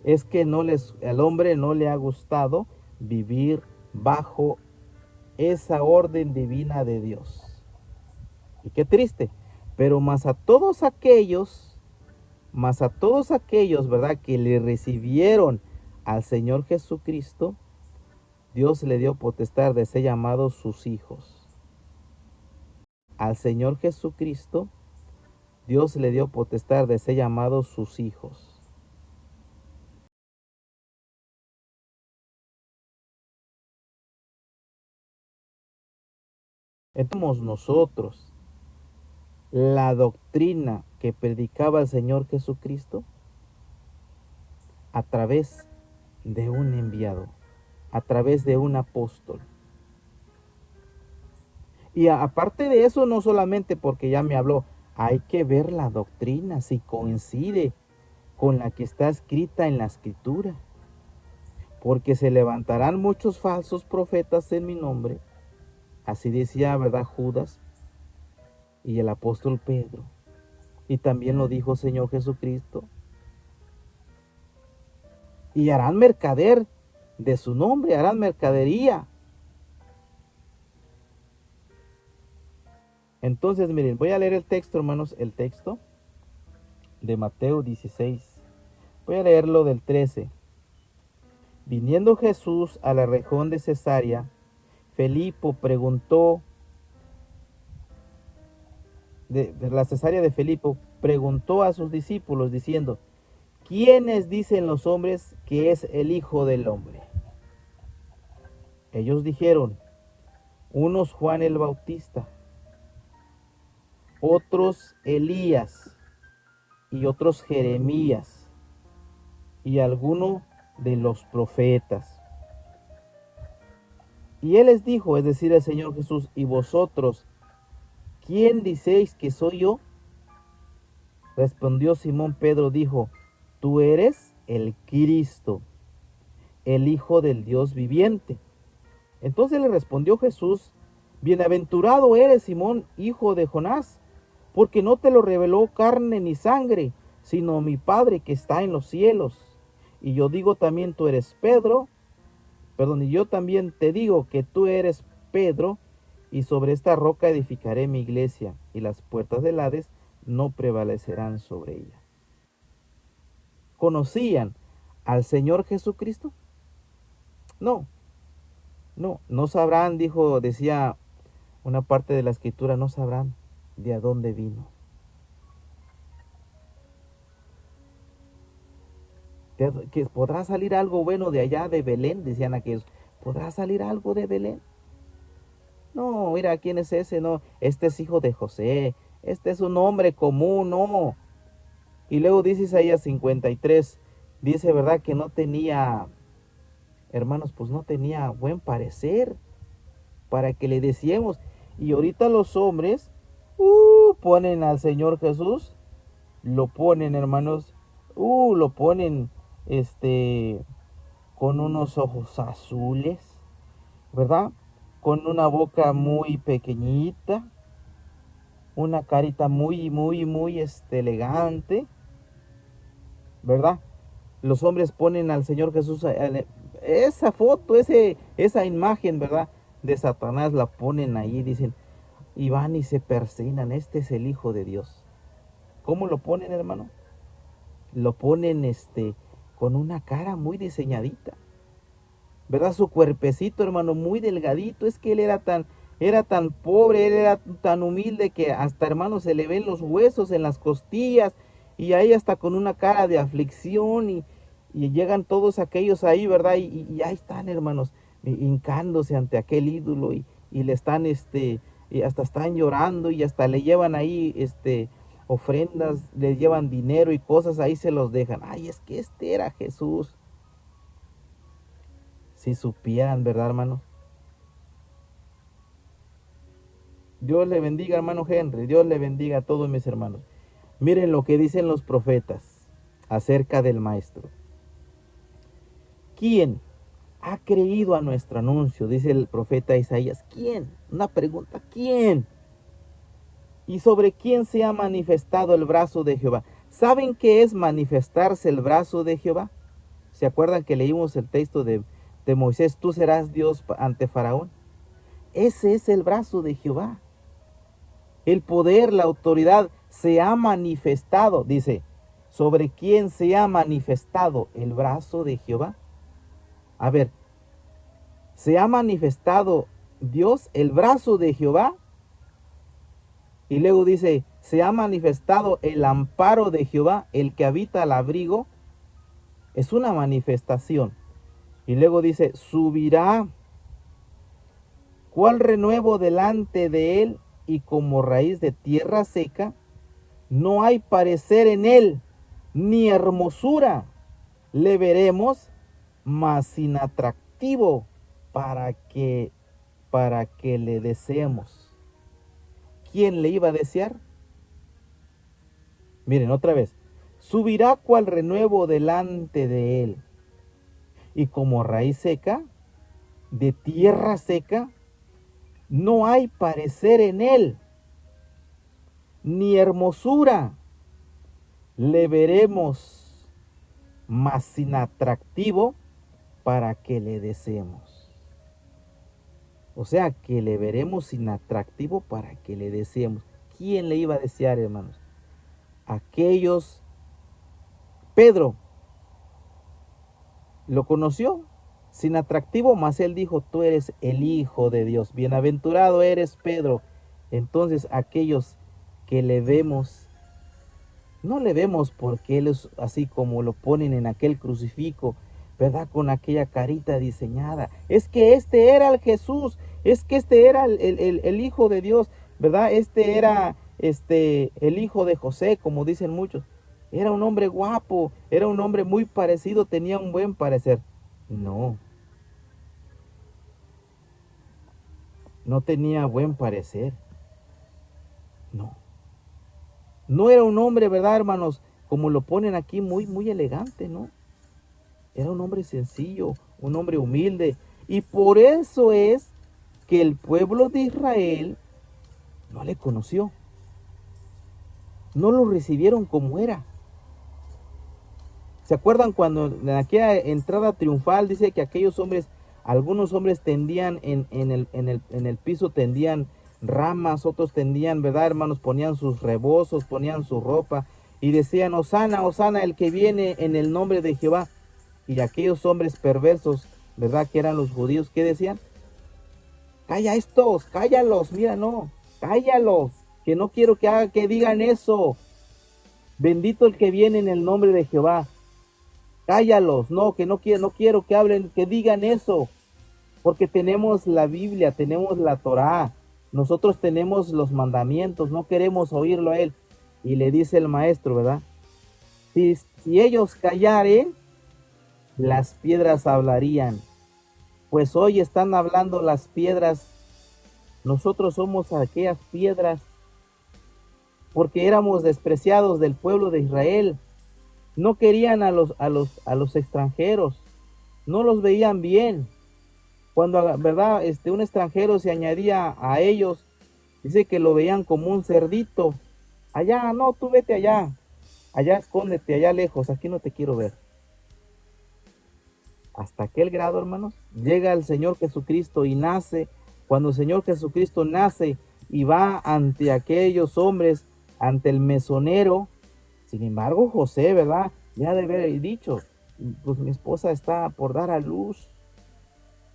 Es que al hombre no le ha gustado vivir bajo esa orden divina de Dios. Y qué triste. Pero más a todos aquellos, ¿verdad?, que le recibieron al Señor Jesucristo, Dios le dio potestad de ser llamados sus hijos. Al Señor Jesucristo, Dios le dio potestad de ser llamados sus hijos. Entonces nosotros la doctrina que predicaba el Señor Jesucristo a través de un enviado, a través de un apóstol. Y aparte de eso, no solamente porque ya me habló, hay que ver la doctrina si coincide con la que está escrita en la Escritura. Porque se levantarán muchos falsos profetas en mi nombre. Así decía, ¿verdad?, Judas y el apóstol Pedro. Y también lo dijo el Señor Jesucristo. Y harán mercader de su nombre, harán mercadería. Entonces, miren, voy a leer el texto, hermanos, el texto de Mateo 16. Voy a leerlo del 13. Viniendo Jesús a la región de Cesarea, Filipo preguntó, de la Cesarea de Filipo, preguntó a sus discípulos diciendo, ¿quiénes dicen los hombres que es el Hijo del Hombre? Ellos dijeron, unos Juan el Bautista, otros Elías, y otros Jeremías, y alguno de los profetas. Y él les dijo, es decir, el Señor Jesús, ¿y vosotros quién decís que soy yo? Respondió Simón Pedro, dijo, tú eres el Cristo, el Hijo del Dios viviente. Entonces le respondió Jesús, bienaventurado eres Simón, hijo de Jonás, porque no te lo reveló carne ni sangre, sino mi Padre que está en los cielos. Y yo digo también tú eres Pedro, y yo también te digo que tú eres Pedro, y sobre esta roca edificaré mi iglesia, y las puertas del Hades no prevalecerán sobre ella. ¿Conocían al Señor Jesucristo? No, no sabrán, decía una parte de la escritura, no sabrán de dónde vino. Que podrá salir algo bueno de allá de Belén, decían aquellos. ¿Podrá salir algo de Belén? No, mira, ¿quién es ese? No, este es hijo de José, este es un hombre común, no. Y luego dice Isaías 53, dice, ¿verdad? Que no tenía, hermanos, pues no tenía buen parecer para que le decíamos. Y ahorita los hombres ponen al Señor Jesús, lo ponen, hermanos, lo ponen con unos ojos azules, ¿verdad? Con una boca muy pequeñita, una carita muy elegante, ¿verdad? Los hombres ponen al Señor Jesús, esa foto, esa imagen, ¿verdad? De Satanás la ponen ahí, dicen, y van y se persignan, este es el Hijo de Dios. ¿Cómo lo ponen, hermano? Lo ponen con una cara muy diseñadita, ¿verdad? Su cuerpecito, hermano, muy delgadito. Es que él era tan pobre, él era tan humilde que hasta, hermano, se le ven los huesos en las costillas, y ahí hasta con una cara de aflicción, y llegan todos aquellos ahí, ¿verdad? Y ahí están, hermanos, hincándose ante aquel ídolo, y le están, y hasta están llorando, y hasta le llevan ahí, ofrendas, le llevan dinero y cosas, ahí se los dejan. Ay, es que este era Jesús. Si supieran, ¿verdad, hermanos? Dios le bendiga, hermano Henry. Dios le bendiga a todos mis hermanos. Miren lo que dicen los profetas acerca del Maestro. ¿Quién ha creído a nuestro anuncio? Dice el profeta Isaías. ¿Quién? Una pregunta. ¿Quién? ¿Y sobre quién se ha manifestado el brazo de Jehová? ¿Saben qué es manifestarse el brazo de Jehová? ¿Se acuerdan que leímos el texto de Moisés? Tú serás Dios ante Faraón. Ese es el brazo de Jehová. El poder, la autoridad se ha manifestado, dice, ¿sobre quién se ha manifestado el brazo de Jehová? A ver, ¿se ha manifestado Dios, el brazo de Jehová? Y luego dice, ¿se ha manifestado el amparo de Jehová, el que habita al abrigo? Es una manifestación. Y luego dice, subirá, ¿cuál renuevo delante de él? Y como raíz de tierra seca, no hay parecer en él, ni hermosura. Le veremos, mas sin atractivo, para que le deseemos. ¿Quién le iba a desear? Miren otra vez. Subirá cual renuevo delante de él. Y como raíz seca, de tierra seca, no hay parecer en él, ni hermosura. Le veremos, mas sin atractivo, para que le deseemos. O sea, que le veremos sin atractivo para que le deseemos. ¿Quién le iba a desear, hermanos? Aquellos. Pedro lo conoció sin atractivo, mas él dijo, tú eres el Hijo de Dios. Bienaventurado eres, Pedro. Entonces aquellos que le vemos, no le vemos porque él es así como lo ponen en aquel crucifijo, ¿verdad? Con aquella carita diseñada. Es que este era el Jesús, es que este era el Hijo de Dios, ¿verdad? Este era el hijo de José, como dicen muchos. Era un hombre guapo, era un hombre muy parecido, tenía un buen parecer. No. no tenía buen parecer. No. No era un hombre, ¿verdad, hermanos? Como lo ponen aquí, muy, muy elegante, ¿no? Era un hombre sencillo, un hombre humilde. Y por eso es que el pueblo de Israel no le conoció. No lo recibieron como era. ¿Se acuerdan cuando en aquella entrada triunfal dice que aquellos hombres, algunos hombres tendían en el piso, tendían ramas, otros tendían, ¿verdad, hermanos? Ponían sus rebozos, ponían su ropa y decían, Hosana, Hosana, el que viene en el nombre de Jehová. Y aquellos hombres perversos, ¿verdad? Que eran los judíos, ¿qué decían? Calla estos, cállalos, mira, no, cállalos, que no quiero que digan eso. Bendito el que viene en el nombre de Jehová. Cállalos, no quiero que hablen, que digan eso, porque tenemos la Biblia, tenemos la Torá, nosotros tenemos los mandamientos, no queremos oírlo a él. Y le dice el maestro, ¿verdad? Si ellos callaren, las piedras hablarían. Pues hoy están hablando las piedras, nosotros somos aquellas piedras, porque éramos despreciados del pueblo de Israel. No querían a los extranjeros, no los veían bien. Cuando, ¿verdad? Un extranjero se añadía a ellos, dice que lo veían como un cerdito. Allá, no, tú vete allá, allá escóndete, allá lejos, aquí no te quiero ver. Hasta aquel grado, hermanos, llega el Señor Jesucristo y nace. Cuando el Señor Jesucristo nace y va ante aquellos hombres, ante el mesonero. Sin embargo, José, ¿verdad? Ya debe haber dicho, pues mi esposa está por dar a luz.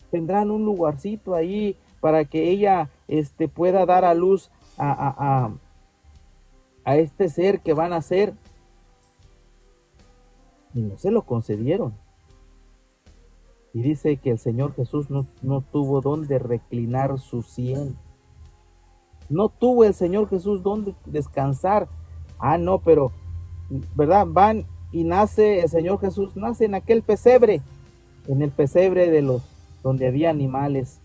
Tendrán un lugarcito ahí para que ella pueda dar a luz a este ser que van a nacer. Y no se lo concedieron. Y dice que el Señor Jesús no tuvo donde reclinar su sien. No tuvo el Señor Jesús donde descansar. Ah, no, pero, ¿verdad? Van y nace el Señor Jesús, nace en aquel pesebre, en el pesebre donde había animalitos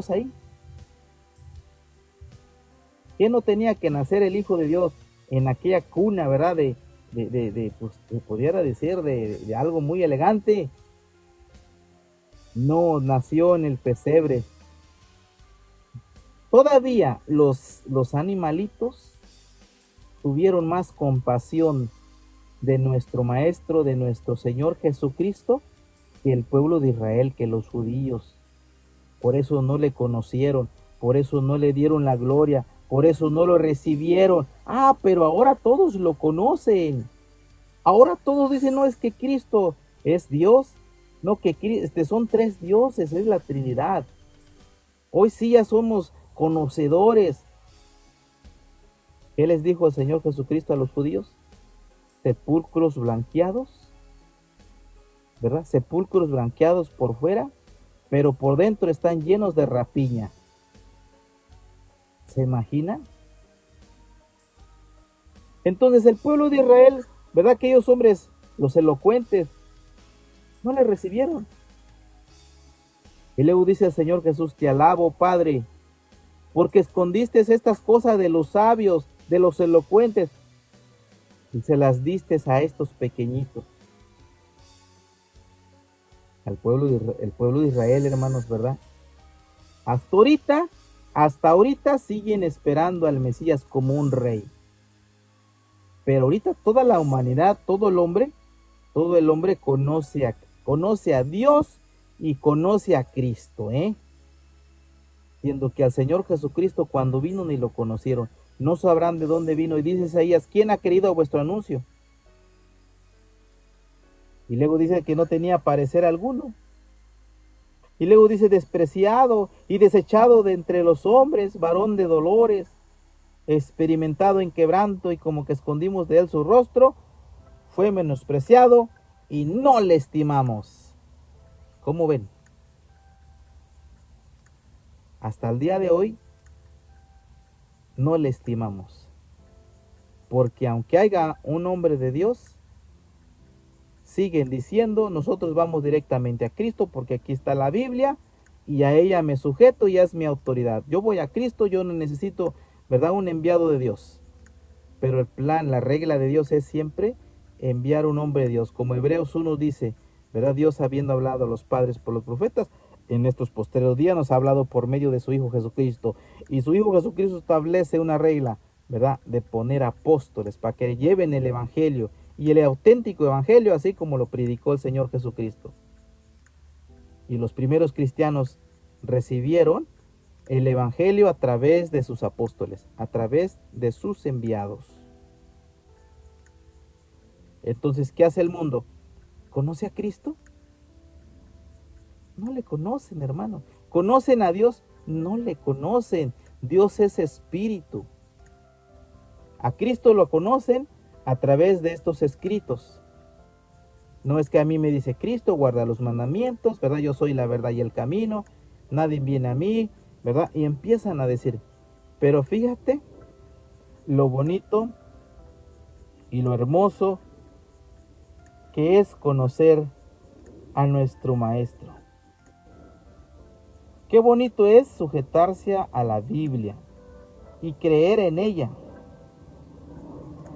ahí. ¿Quién no tenía que nacer el Hijo de Dios en aquella cuna, ¿verdad? Pues, pudiera decir, de algo muy elegante? No, nació en el pesebre. Todavía los animalitos tuvieron más compasión de nuestro Maestro, de nuestro Señor Jesucristo, que el pueblo de Israel, que los judíos. Por eso no le conocieron, por eso no le dieron la gloria, por eso no lo recibieron. Ah, pero ahora todos lo conocen. Ahora todos dicen, no, es que Cristo es Dios. No, que son tres dioses, es la Trinidad. Hoy sí ya somos conocedores. ¿Qué les dijo el Señor Jesucristo a los judíos? Sepulcros blanqueados, ¿verdad? Sepulcros blanqueados por fuera, pero por dentro están llenos de rapiña. ¿Se imaginan? Entonces el pueblo de Israel, ¿verdad? Aquellos hombres, los elocuentes, no le recibieron. Y luego dice el Señor Jesús, te alabo, Padre, porque escondiste estas cosas de los sabios, de los elocuentes, y se las diste a estos pequeñitos. El pueblo de Israel, hermanos, ¿verdad? Hasta ahorita siguen esperando al Mesías como un rey. Pero ahorita toda la humanidad, todo el hombre conoce a Dios y conoce a Cristo, siendo que al Señor Jesucristo cuando vino ni lo conocieron, no sabrán de dónde vino. Y dice Isaías, ¿quién ha querido vuestro anuncio? Y luego dice que no tenía parecer alguno. Y luego dice, despreciado y desechado de entre los hombres, varón de dolores, experimentado en quebranto, y como que escondimos de él su rostro, fue menospreciado y no le estimamos. ¿Cómo ven? Hasta el día de hoy no le estimamos. Porque aunque haya un hombre de Dios, siguen diciendo, nosotros vamos directamente a Cristo porque aquí está la Biblia y a ella me sujeto y es mi autoridad. Yo voy a Cristo, yo no necesito, ¿verdad?, un enviado de Dios. Pero el plan, la regla de Dios es siempre enviar un hombre de Dios. Como Hebreos 1 dice, ¿verdad? Dios habiendo hablado a los padres por los profetas, en estos posteriores días nos ha hablado por medio de su Hijo Jesucristo. Y su Hijo Jesucristo establece una regla, ¿verdad?, de poner apóstoles para que lleven el Evangelio. Y el auténtico Evangelio, así como lo predicó el Señor Jesucristo. Y los primeros cristianos recibieron el Evangelio a través de sus apóstoles, a través de sus enviados. Entonces, ¿qué hace el mundo? ¿Conoce a Cristo? No le conocen, hermano. ¿Conocen a Dios? No le conocen. Dios es espíritu. A Cristo lo conocen a través de estos escritos. No es que a mí me dice Cristo, guarda los mandamientos, ¿verdad? Yo soy la verdad y el camino, nadie viene a mí, ¿verdad? Y empiezan a decir, pero fíjate lo bonito y lo hermoso que es conocer a nuestro Maestro. Qué bonito es sujetarse a la Biblia y creer en ella,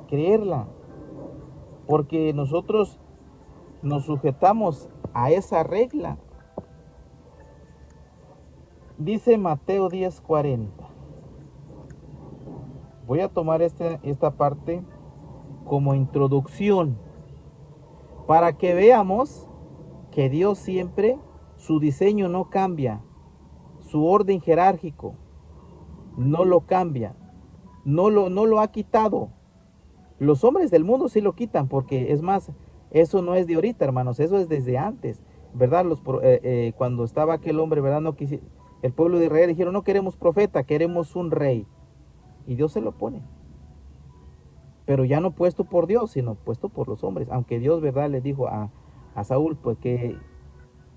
creerla, porque nosotros nos sujetamos a esa regla. Dice Mateo 10:40. Voy a tomar esta parte como introducción para que veamos que Dios siempre, su diseño no cambia, su orden jerárquico no lo cambia, no lo ha quitado. Los hombres del mundo sí lo quitan, porque es más, eso no es de ahorita, hermanos, eso es desde antes, ¿verdad? Cuando estaba aquel hombre, ¿verdad? El pueblo de Israel dijeron, no queremos profeta, queremos un rey. Y Dios se lo pone. Pero ya no puesto por Dios, sino puesto por los hombres. Aunque Dios, ¿verdad?, le dijo a Saúl, pues que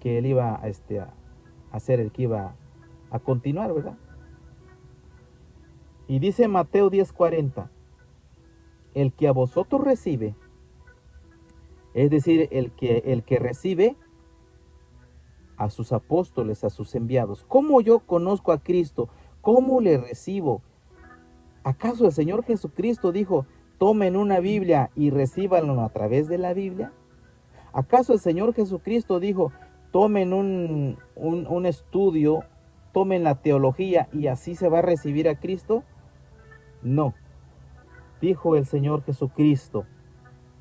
él iba a ser el que iba a continuar, ¿verdad? Y dice Mateo 10:40, el que a vosotros recibe, es decir, el que recibe a sus apóstoles, a sus enviados. ¿Cómo yo conozco a Cristo? ¿Cómo le recibo? ¿Acaso el Señor Jesucristo dijo, tomen una Biblia y recíbanlo a través de la Biblia? ¿Acaso el Señor Jesucristo dijo, tomen un estudio, tomen la teología y así se va a recibir a Cristo? No. Dijo el Señor Jesucristo,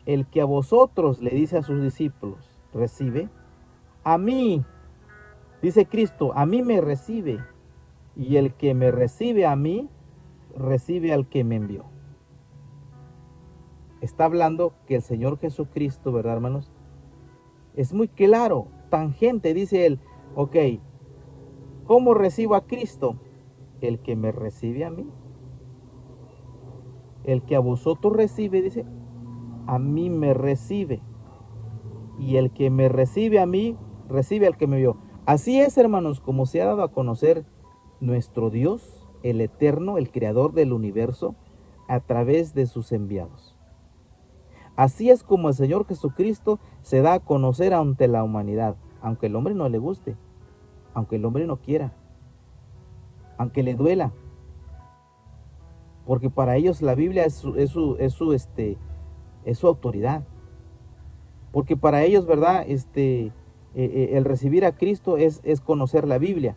el que a vosotros, le dice a sus discípulos, recibe, a mí, dice Cristo, a mí me recibe, y el que me recibe a mí, recibe al que me envió. Está hablando que el Señor Jesucristo, ¿verdad, hermanos? Es muy claro, tangente, dice él, ok, ¿cómo recibo a Cristo? El que me recibe a mí. El que a vosotros recibe, dice, a mí me recibe. Y el que me recibe a mí, recibe al que me envió. Así es, hermanos, como se ha dado a conocer nuestro Dios, el eterno, el creador del universo, a través de sus enviados. Así es como el Señor Jesucristo se da a conocer ante la humanidad, aunque el hombre no le guste, aunque el hombre no quiera, aunque le duela, porque para ellos la Biblia es su autoridad, porque para ellos, ¿verdad? El recibir a Cristo es conocer la Biblia,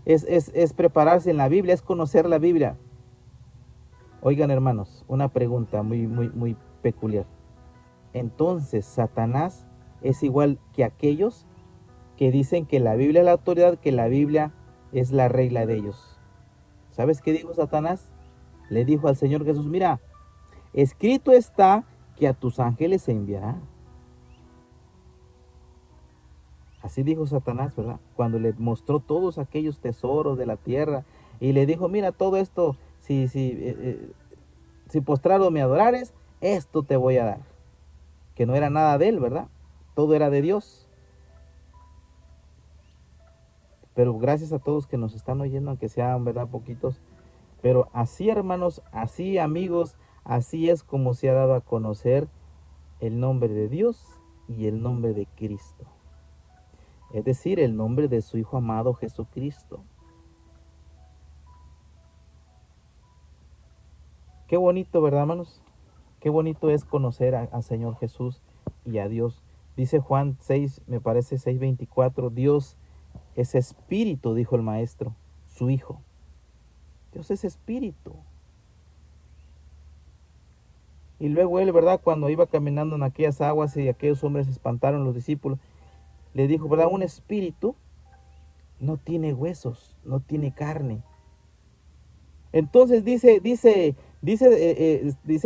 es prepararse en la Biblia, es conocer la Biblia. Oigan, hermanos, una pregunta muy peculiar. Entonces, ¿Satanás es igual que aquellos que dicen que la Biblia es la autoridad, que la Biblia es la regla de ellos? ¿Sabes qué dijo Satanás? Le dijo al Señor Jesús, mira, escrito está que a tus ángeles se enviará. Así dijo Satanás, ¿verdad? Cuando le mostró todos aquellos tesoros de la tierra y le dijo, mira, todo esto, si postrado me adorares, esto te voy a dar. Que no era nada de él, ¿verdad? Todo era de Dios. Pero gracias a todos que nos están oyendo, aunque sean, ¿verdad?, poquitos. Pero así, hermanos, así, amigos, así es como se ha dado a conocer el nombre de Dios y el nombre de Cristo. es decir, el nombre de su Hijo amado Jesucristo. Qué bonito, ¿verdad, hermanos? Qué bonito es conocer al Señor Jesús y a Dios. Dice Juan 6, me parece 6:24, Dios es espíritu, dijo el maestro, su Hijo. Dios es espíritu. Y luego él, ¿verdad? Cuando iba caminando en aquellas aguas y aquellos hombres se espantaron, los discípulos, le dijo, ¿verdad? Un espíritu no tiene huesos, no tiene carne. Entonces dice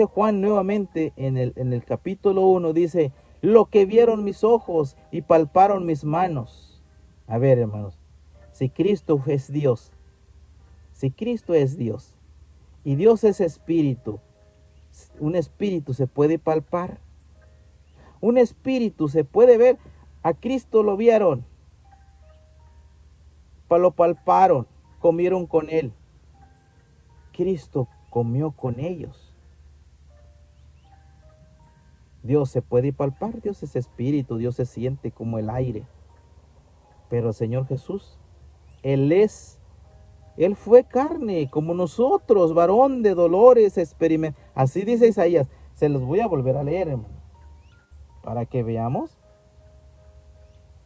Juan nuevamente en el capítulo 1, dice, lo que vieron mis ojos y palparon mis manos. A ver, hermanos, si Cristo es Dios, y Dios es espíritu, un espíritu se puede palpar, un espíritu se puede ver, a Cristo lo vieron, lo palparon, comieron con él. Cristo comió con ellos. Dios se puede palpar, Dios es espíritu, Dios se siente como el aire. Pero el Señor Jesús, Él fue carne como nosotros, varón de dolores, así dice Isaías. Se los voy a volver a leer, hermano, para que veamos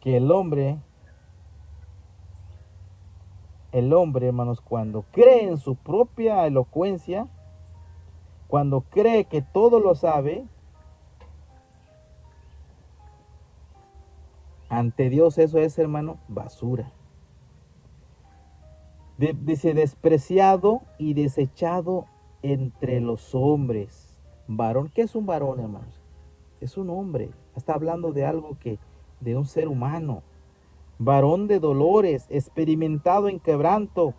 que el hombre, hermanos, cuando cree en su propia elocuencia, cuando cree que todo lo sabe, ante Dios eso es, hermano, basura. Dice, despreciado y desechado entre los hombres. Varón, ¿qué es un varón, hermanos? Es un hombre. Está hablando de algo de un ser humano. Varón de dolores, experimentado en quebranto,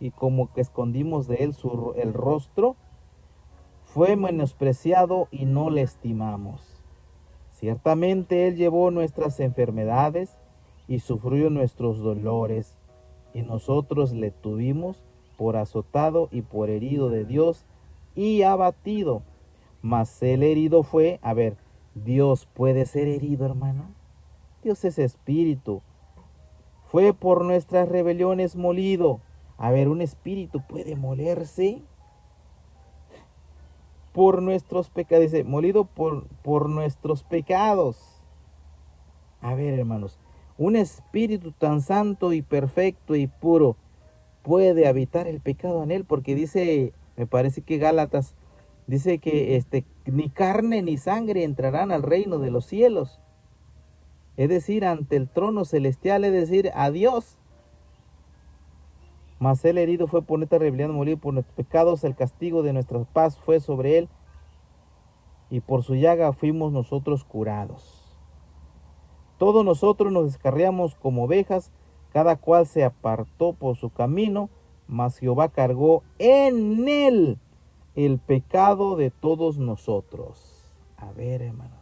y como que escondimos de él el rostro, fue menospreciado y no le estimamos. Ciertamente él llevó nuestras enfermedades y sufrió nuestros dolores, y nosotros le tuvimos por azotado y por herido de Dios y abatido. Mas el herido fue, a ver, Dios puede ser herido, hermano. Dios es espíritu. Fue por nuestras rebeliones molido. A ver, un espíritu puede molerse. Por nuestros pecados, dice, molido por nuestros pecados. A ver, hermanos, un espíritu tan santo y perfecto y puro puede habitar el pecado en él, porque dice, me parece que Gálatas dice que ni carne ni sangre entrarán al reino de los cielos. Es decir, ante el trono celestial, es decir, a Dios. Mas el herido fue por nuestra rebelión, molido por nuestros pecados, el castigo de nuestra paz fue sobre él, y por su llaga fuimos nosotros curados. Todos nosotros nos descarriamos como ovejas, cada cual se apartó por su camino, mas Jehová cargó en él el pecado de todos nosotros. A ver, hermanos,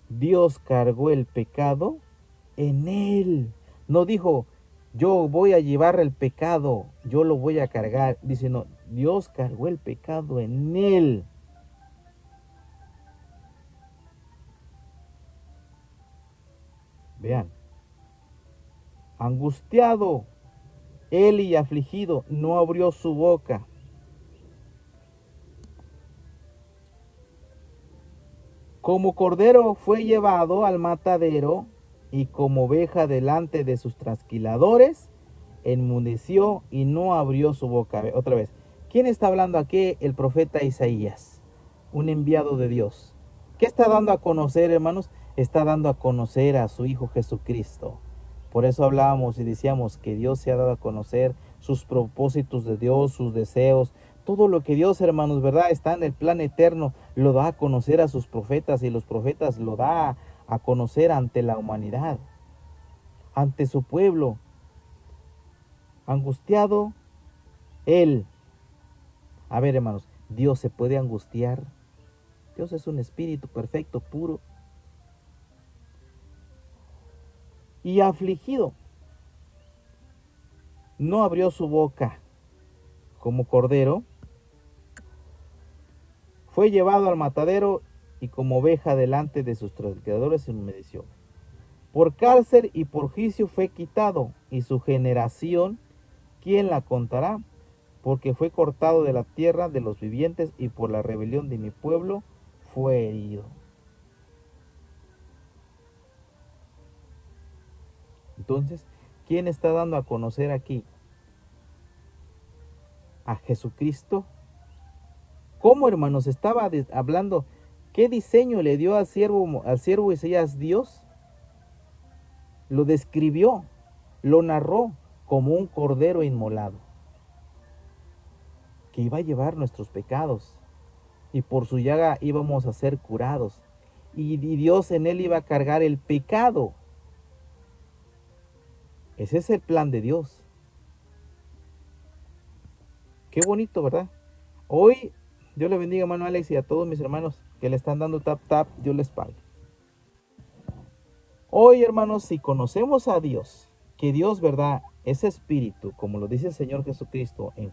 Dios cargó el pecado en él. No dijo, yo voy a llevar el pecado, yo lo voy a cargar. Dice, no, Dios cargó el pecado en él. Vean, angustiado él y afligido, no abrió su boca. Como cordero fue llevado al matadero, y como oveja delante de sus trasquiladores, enmudeció y no abrió su boca. Otra vez, ¿quién está hablando aquí? El profeta Isaías, un enviado de Dios. ¿Qué está dando a conocer, hermanos? Está dando a conocer a su Hijo Jesucristo. Por eso hablábamos y decíamos que Dios se ha dado a conocer sus propósitos de Dios, sus deseos. Todo lo que Dios, hermanos, ¿verdad? Está en el plan eterno, lo da a conocer a sus profetas, y los profetas lo da a conocer ante la humanidad, ante su pueblo. Angustiado él. A ver, hermanos, Dios se puede angustiar. Dios es un espíritu perfecto, puro. Y afligido, no abrió su boca. Como cordero fue llevado al matadero, y como oveja delante de sus trasquiladores se enmudeció. Por cárcel y por juicio fue quitado, y su generación, ¿quién la contará? Porque fue cortado de la tierra de los vivientes, y por la rebelión de mi pueblo fue herido. Entonces, ¿quién está dando a conocer aquí? A Jesucristo. ¿Cómo, hermanos? Estaba hablando, ¿qué diseño le dio al siervo Isaías Dios? Lo describió, lo narró como un cordero inmolado, que iba a llevar nuestros pecados, y por su llaga íbamos a ser curados, y Dios en él iba a cargar el pecado. Ese es el plan de Dios. Qué bonito, ¿verdad? Hoy, Dios le bendiga, hermano Alex, y a todos mis hermanos que le están dando tap, tap, Dios les pague. Hoy, hermanos, si conocemos a Dios, que Dios, ¿verdad?, es espíritu, como lo dice el Señor Jesucristo en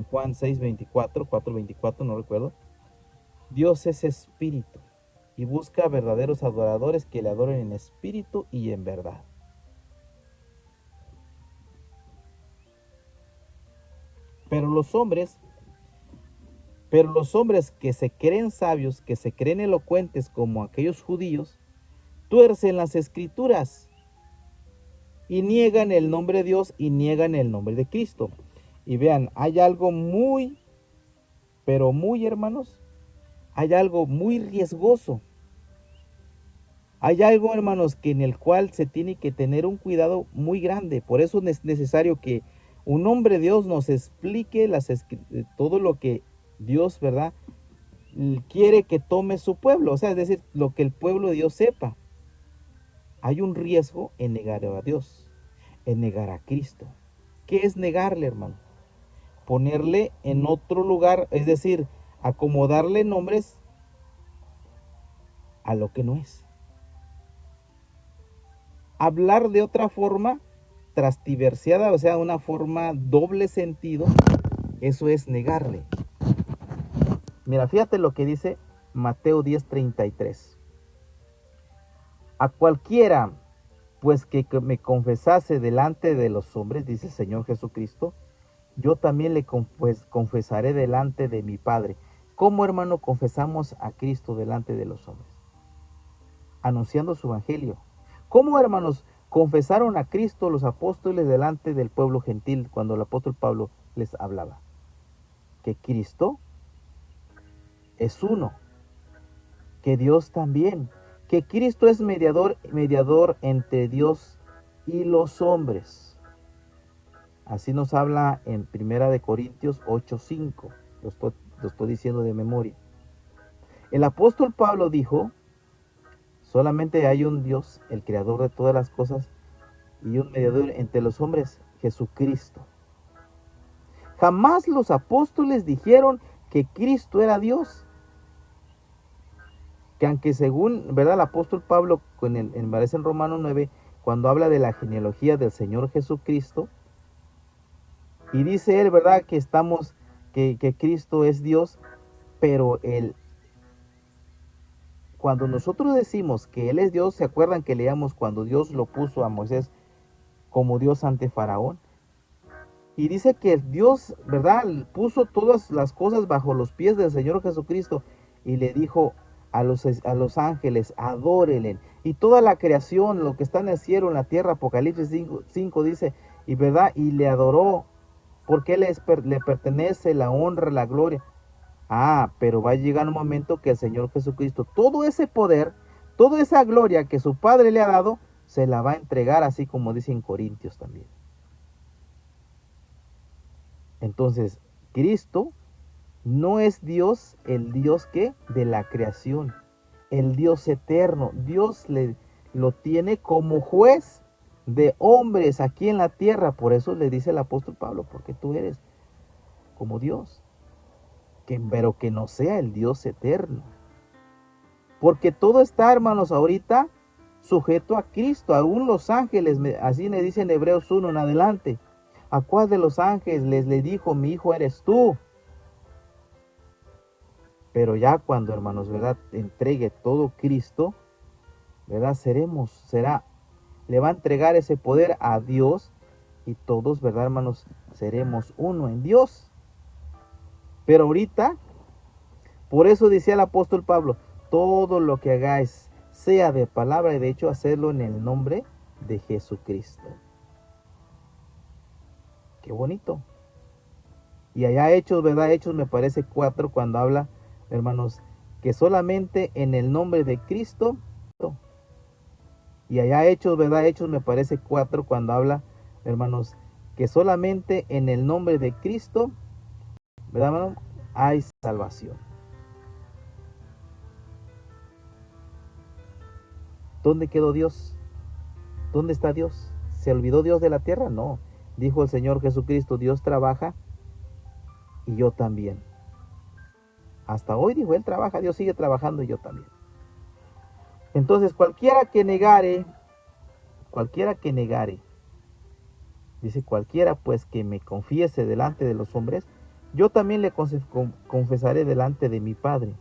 Juan 6:24, 4:24, no recuerdo. Dios es espíritu y busca verdaderos adoradores que le adoren en espíritu y en verdad. Pero los hombres que se creen sabios, que se creen elocuentes como aquellos judíos, tuercen las escrituras y niegan el nombre de Dios y niegan el nombre de Cristo. Y vean, hay algo muy, pero muy, hermanos, hay algo muy riesgoso. Hay algo, hermanos, que en el cual se tiene que tener un cuidado muy grande. Por eso es necesario que un hombre de Dios nos explique todo lo que Dios, ¿verdad?, quiere que tome su pueblo. O sea, es decir, lo que el pueblo de Dios sepa. Hay un riesgo en negar a Dios, en negar a Cristo. ¿Qué es negarle, hermano? Ponerle en otro lugar, es decir, acomodarle nombres a lo que no es. Hablar de otra forma trastiversiada, o sea, una forma doble sentido, eso es negarle. Mira, fíjate lo que dice Mateo 10:33. A cualquiera, pues, que me confesase delante de los hombres, dice el Señor Jesucristo, yo también le confesaré delante de mi Padre. ¿Cómo, hermano, confesamos a Cristo delante de los hombres? Anunciando su evangelio. ¿Cómo, hermanos, confesaron a Cristo los apóstoles delante del pueblo gentil cuando el apóstol Pablo les hablaba? Que Cristo es uno, que Dios también, que Cristo es mediador entre Dios y los hombres. Así nos habla en 1 Corintios 8:5. Lo estoy diciendo de memoria. El apóstol Pablo dijo: solamente hay un Dios, el creador de todas las cosas, y un mediador entre los hombres, Jesucristo. Jamás los apóstoles dijeron que Cristo era Dios. Que aunque según, ¿verdad?, el apóstol Pablo parece en Romanos 9, cuando habla de la genealogía del Señor Jesucristo, y dice él, ¿verdad?, que Cristo es Dios, pero cuando nosotros decimos que Él es Dios, ¿se acuerdan que leíamos cuando Dios lo puso a Moisés como Dios ante Faraón? Y dice que Dios, ¿verdad?, puso todas las cosas bajo los pies del Señor Jesucristo y le dijo a los ángeles: adórenle. Y toda la creación, lo que está en el cielo, en la tierra, Apocalipsis 5 dice, y verdad, y le adoró, porque le pertenece la honra, la gloria. Pero va a llegar un momento que el Señor Jesucristo, todo ese poder, toda esa gloria que su Padre le ha dado, se la va a entregar, así como dice en Corintios también. Entonces, Cristo no es Dios, el Dios que de la creación, el Dios eterno. Dios lo tiene como juez de hombres aquí en la tierra. Por eso le dice el apóstol Pablo: porque tú eres como Dios, pero que no sea el Dios eterno. Porque todo está, hermanos, ahorita sujeto a Cristo. Aún los ángeles, así le dice en Hebreos 1 en adelante: ¿a cuál de los ángeles le dijo: mi hijo eres tú? Pero ya cuando, hermanos, ¿verdad?, entregue todo Cristo, ¿verdad? Le va a entregar ese poder a Dios y todos, ¿verdad, hermanos? Seremos uno en Dios. Pero ahorita, por eso decía el apóstol Pablo, todo lo que hagáis, sea de palabra y de hecho, hacerlo en el nombre de Jesucristo. Qué bonito. Y allá Hechos, ¿verdad? Hechos me parece 4 cuando habla, hermanos, que solamente en el nombre de Cristo. Y allá Hechos, ¿verdad? Hechos me parece 4 cuando habla, hermanos, que solamente en el nombre de Cristo, ¿verdad, hermano? Hay salvación. ¿Dónde quedó Dios? ¿Dónde está Dios? ¿Se olvidó Dios de la tierra? No. Dijo el Señor Jesucristo, Dios trabaja y yo también. Hasta hoy, dijo, Él trabaja, Dios sigue trabajando y yo también. Entonces, cualquiera que negare, dice, cualquiera pues que me confiese delante de los hombres, yo también le confesaré delante de mi Padre,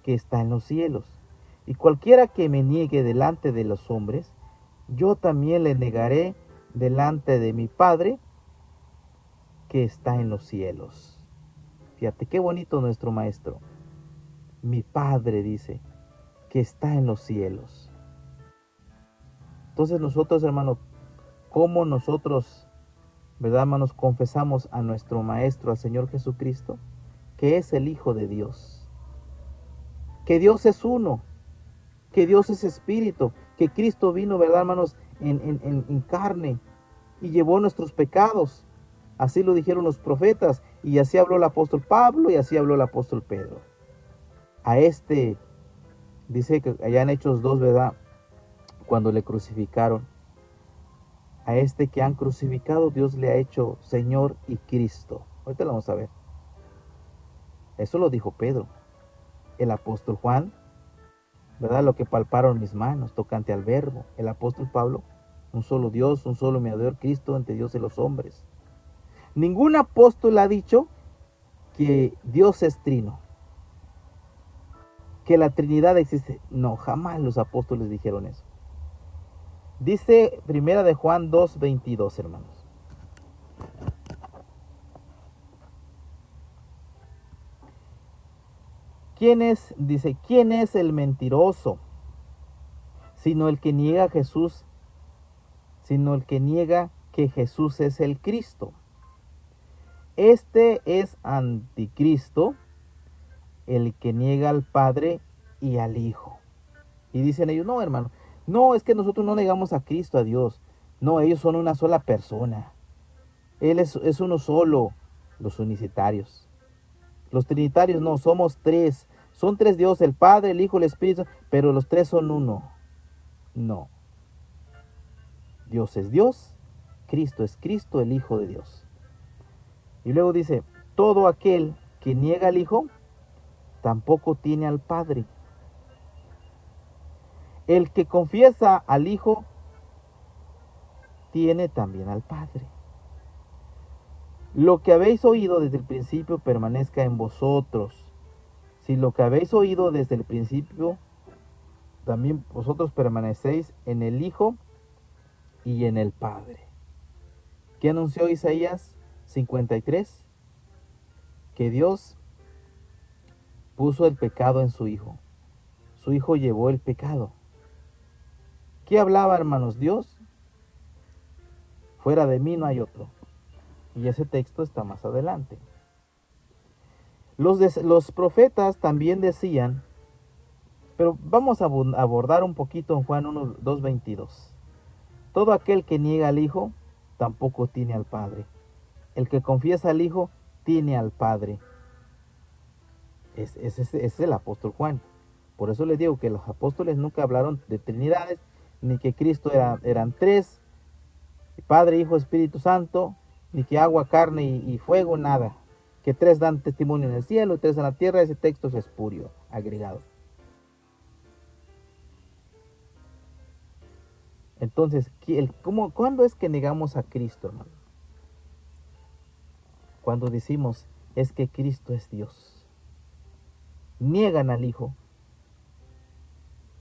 que está en los cielos. Y cualquiera que me niegue delante de los hombres, yo también le negaré delante de mi Padre, que está en los cielos. Fíjate qué bonito nuestro Maestro. Mi Padre dice, que está en los cielos. Entonces nosotros, hermanos, ¿cómo nosotros, verdad, hermanos, confesamos a nuestro Maestro, al Señor Jesucristo, que es el Hijo de Dios? Que Dios es uno, que Dios es espíritu, que Cristo vino, verdad, hermanos, en carne y llevó nuestros pecados. Así lo dijeron los profetas y así habló el apóstol Pablo y así habló el apóstol Pedro. A este, dice que allá en Hechos 2, ¿verdad? Cuando le crucificaron, a este que han crucificado, Dios le ha hecho Señor y Cristo. Ahorita lo vamos a ver. Eso lo dijo Pedro. El apóstol Juan, ¿verdad? Lo que palparon mis manos, tocante al verbo. El apóstol Pablo, un solo Dios, un solo mediador, Cristo entre Dios y los hombres. Ningún apóstol ha dicho que Dios es trino, que la Trinidad existe. No, jamás los apóstoles dijeron eso. Dice primera de Juan 2:22, hermanos. Dice, ¿quién es el mentiroso? Sino el que niega a Jesús, sino el que niega que Jesús es el Cristo. Este es anticristo, el que niega al Padre y al Hijo. Y dicen ellos, no, hermano, no, es que nosotros no negamos a Cristo, a Dios. No, ellos son una sola persona. Él es uno solo, los unicitarios. Los trinitarios no, somos tres. Son tres dioses, el Padre, el Hijo, el Espíritu, pero los tres son uno. No. Dios es Dios, Cristo es Cristo, el Hijo de Dios. Y luego dice, todo aquel que niega al Hijo, tampoco tiene al Padre. El que confiesa al Hijo, tiene también al Padre. Lo que habéis oído desde el principio permanezca en vosotros. Si lo que habéis oído desde el principio, también vosotros permanecéis en el Hijo y en el Padre. ¿Qué anunció Isaías 53? Que Dios puso el pecado en su Hijo. Su Hijo llevó el pecado. ¿Qué hablaba, hermanos? Dios, fuera de mí no hay otro. Y ese texto está más adelante. Los profetas también decían, pero vamos a abordar un poquito en Juan 1, 2:22. Todo aquel que niega al Hijo, tampoco tiene al Padre. El que confiesa al Hijo, tiene al Padre. Es el apóstol Juan. Por eso les digo que los apóstoles nunca hablaron de trinidades, ni que Cristo eran tres, Padre, Hijo, Espíritu Santo, ni que agua, carne y fuego, nada. Que tres dan testimonio en el cielo y tres en la tierra, ese texto es espurio, agregado. Entonces, ¿cuándo es que negamos a Cristo, hermano? Cuando decimos, es que Cristo es Dios. Niegan al Hijo.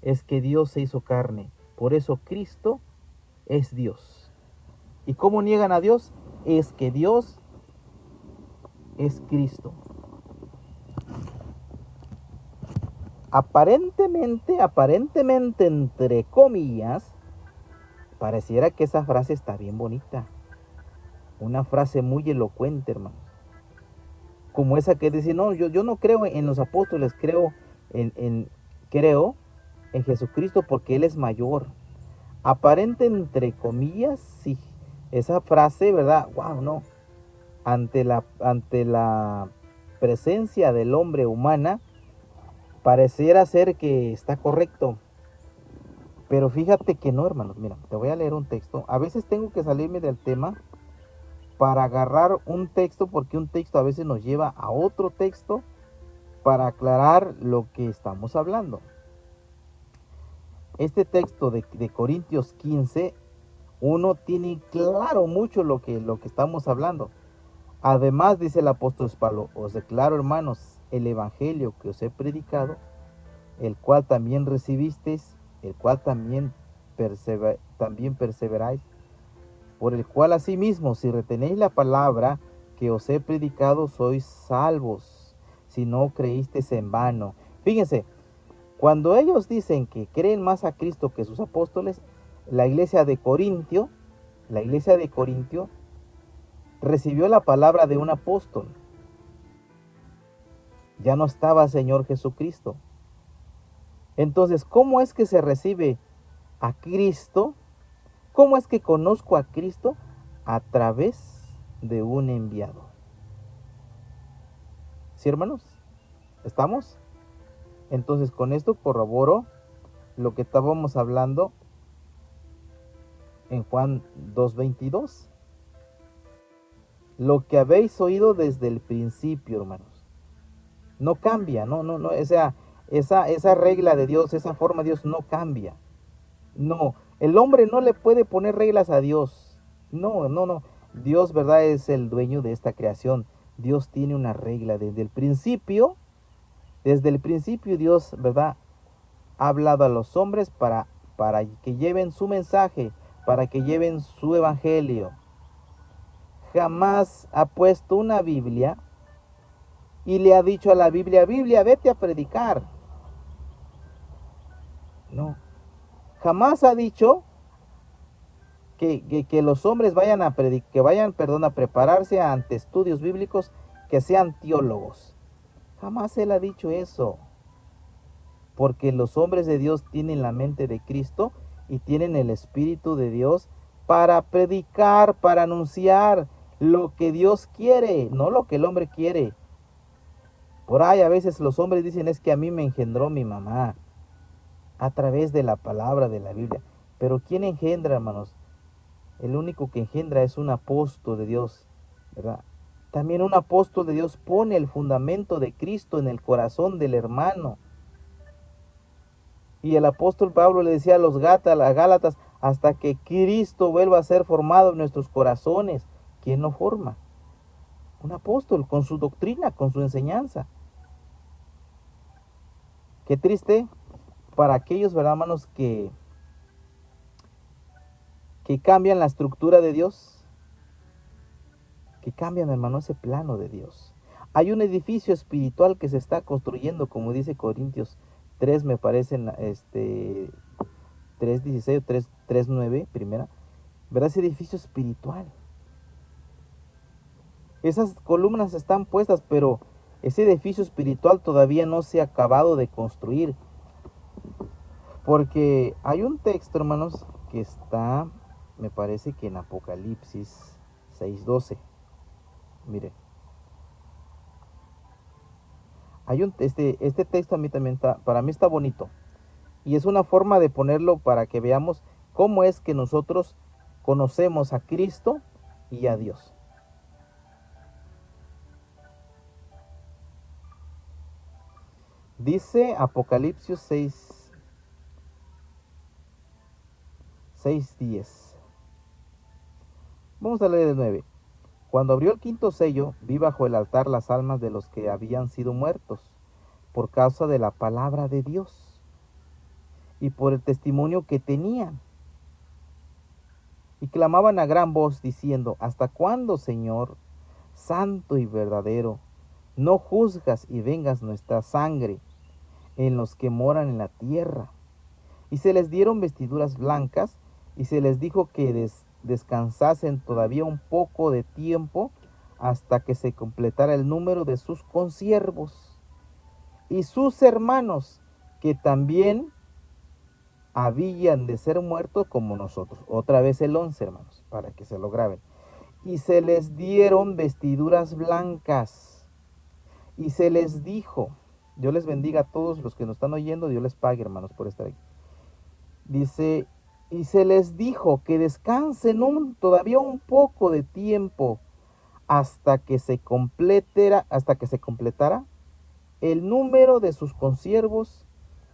es que Dios se hizo carne. Por eso Cristo es Dios. ¿Y cómo niegan a Dios? Es que Dios es Cristo. Aparentemente, entre comillas, pareciera que esa frase está bien bonita. Una frase muy elocuente, hermanos. Como esa que dice, no, yo no creo en los apóstoles, creo creo en Jesucristo porque Él es mayor. Aparente entre comillas, sí. Esa frase, ¿verdad? Wow, no. Ante la presencia del hombre humana, pareciera ser que está correcto. Pero fíjate que no, hermanos. Mira, te voy a leer un texto. A veces tengo que salirme del tema para agarrar un texto, porque un texto a veces nos lleva a otro texto para aclarar lo que estamos hablando. Este texto de Corintios 15, uno tiene claro mucho lo que estamos hablando. Además, dice el apóstol Pablo, os declaro, hermanos, el evangelio que os he predicado, el cual también recibisteis, el cual también perseveráis, por el cual asimismo, si retenéis la palabra que os he predicado, sois salvos, si no creísteis en vano. Fíjense, cuando ellos dicen que creen más a Cristo que sus apóstoles, la iglesia de Corintio recibió la palabra de un apóstol. Ya no estaba Señor Jesucristo. Entonces, ¿cómo es que se recibe a Cristo? ¿Cómo es que conozco a Cristo? A través de un enviado. ¿Sí, hermanos? ¿Estamos? Entonces, con esto corroboro lo que estábamos hablando en Juan 2:22. Lo que habéis oído desde el principio, hermanos. No cambia, no, esa regla de Dios, esa forma de Dios no cambia. No, el hombre no le puede poner reglas a Dios. No. Dios, ¿verdad? Es el dueño de esta creación. Dios tiene una regla desde el principio. Desde el principio Dios, ¿verdad? Ha hablado a los hombres para que lleven su mensaje, para que lleven su evangelio. Jamás ha puesto una Biblia y le ha dicho a la Biblia, vete a predicar. No. Jamás ha dicho que los hombres vayan a prepararse ante estudios bíblicos, que sean teólogos. Jamás Él ha dicho eso. Porque los hombres de Dios tienen la mente de Cristo y tienen el Espíritu de Dios para predicar, para anunciar lo que Dios quiere, no lo que el hombre quiere. Por ahí a veces los hombres dicen, es que a mí me engendró mi mamá a través de la palabra de la Biblia. Pero ¿quién engendra, hermanos? El único que engendra es un apóstol de Dios, ¿verdad? También un apóstol de Dios pone el fundamento de Cristo en el corazón del hermano. Y el apóstol Pablo le decía a los Gálatas, hasta que Cristo vuelva a ser formado en nuestros corazones. ¿Quién lo forma? Un apóstol, con su doctrina, con su enseñanza. Qué triste para aquellos, ¿verdad, hermanos, que cambian la estructura de Dios, que cambian, hermano, ese plano de Dios. Hay un edificio espiritual que se está construyendo, como dice Corintios 3, me parece, 3:16 o 3:9, primera, ¿verdad? Ese edificio espiritual. Esas columnas están puestas, pero ese edificio espiritual todavía no se ha acabado de construir. Porque hay un texto, hermanos, que está, me parece que en Apocalipsis 6:12. Mire. Hay este texto a mí también para mí está bonito. Y es una forma de ponerlo para que veamos cómo es que nosotros conocemos a Cristo y a Dios. Dice Apocalipsis 6:10. Vamos a leer el 9. Cuando abrió el quinto sello, vi bajo el altar las almas de los que habían sido muertos por causa de la palabra de Dios y por el testimonio que tenían. Y clamaban a gran voz diciendo: ¿Hasta cuándo, Señor, santo y verdadero, no juzgas y vengas nuestra sangre en los que moran en la tierra? Y se les dieron vestiduras blancas, y se les dijo que descansasen todavía un poco de tiempo hasta que se completara el número de sus consiervos y sus hermanos, que también habían de ser muertos como nosotros. Otra vez el 11, hermanos, para que se lo graben. Y se les dieron vestiduras blancas, y se les dijo, Dios les bendiga a todos los que nos están oyendo, Dios les pague, hermanos, por estar aquí. Dice, y se les dijo que descansen todavía un poco de tiempo hasta que se completara el número de sus consiervos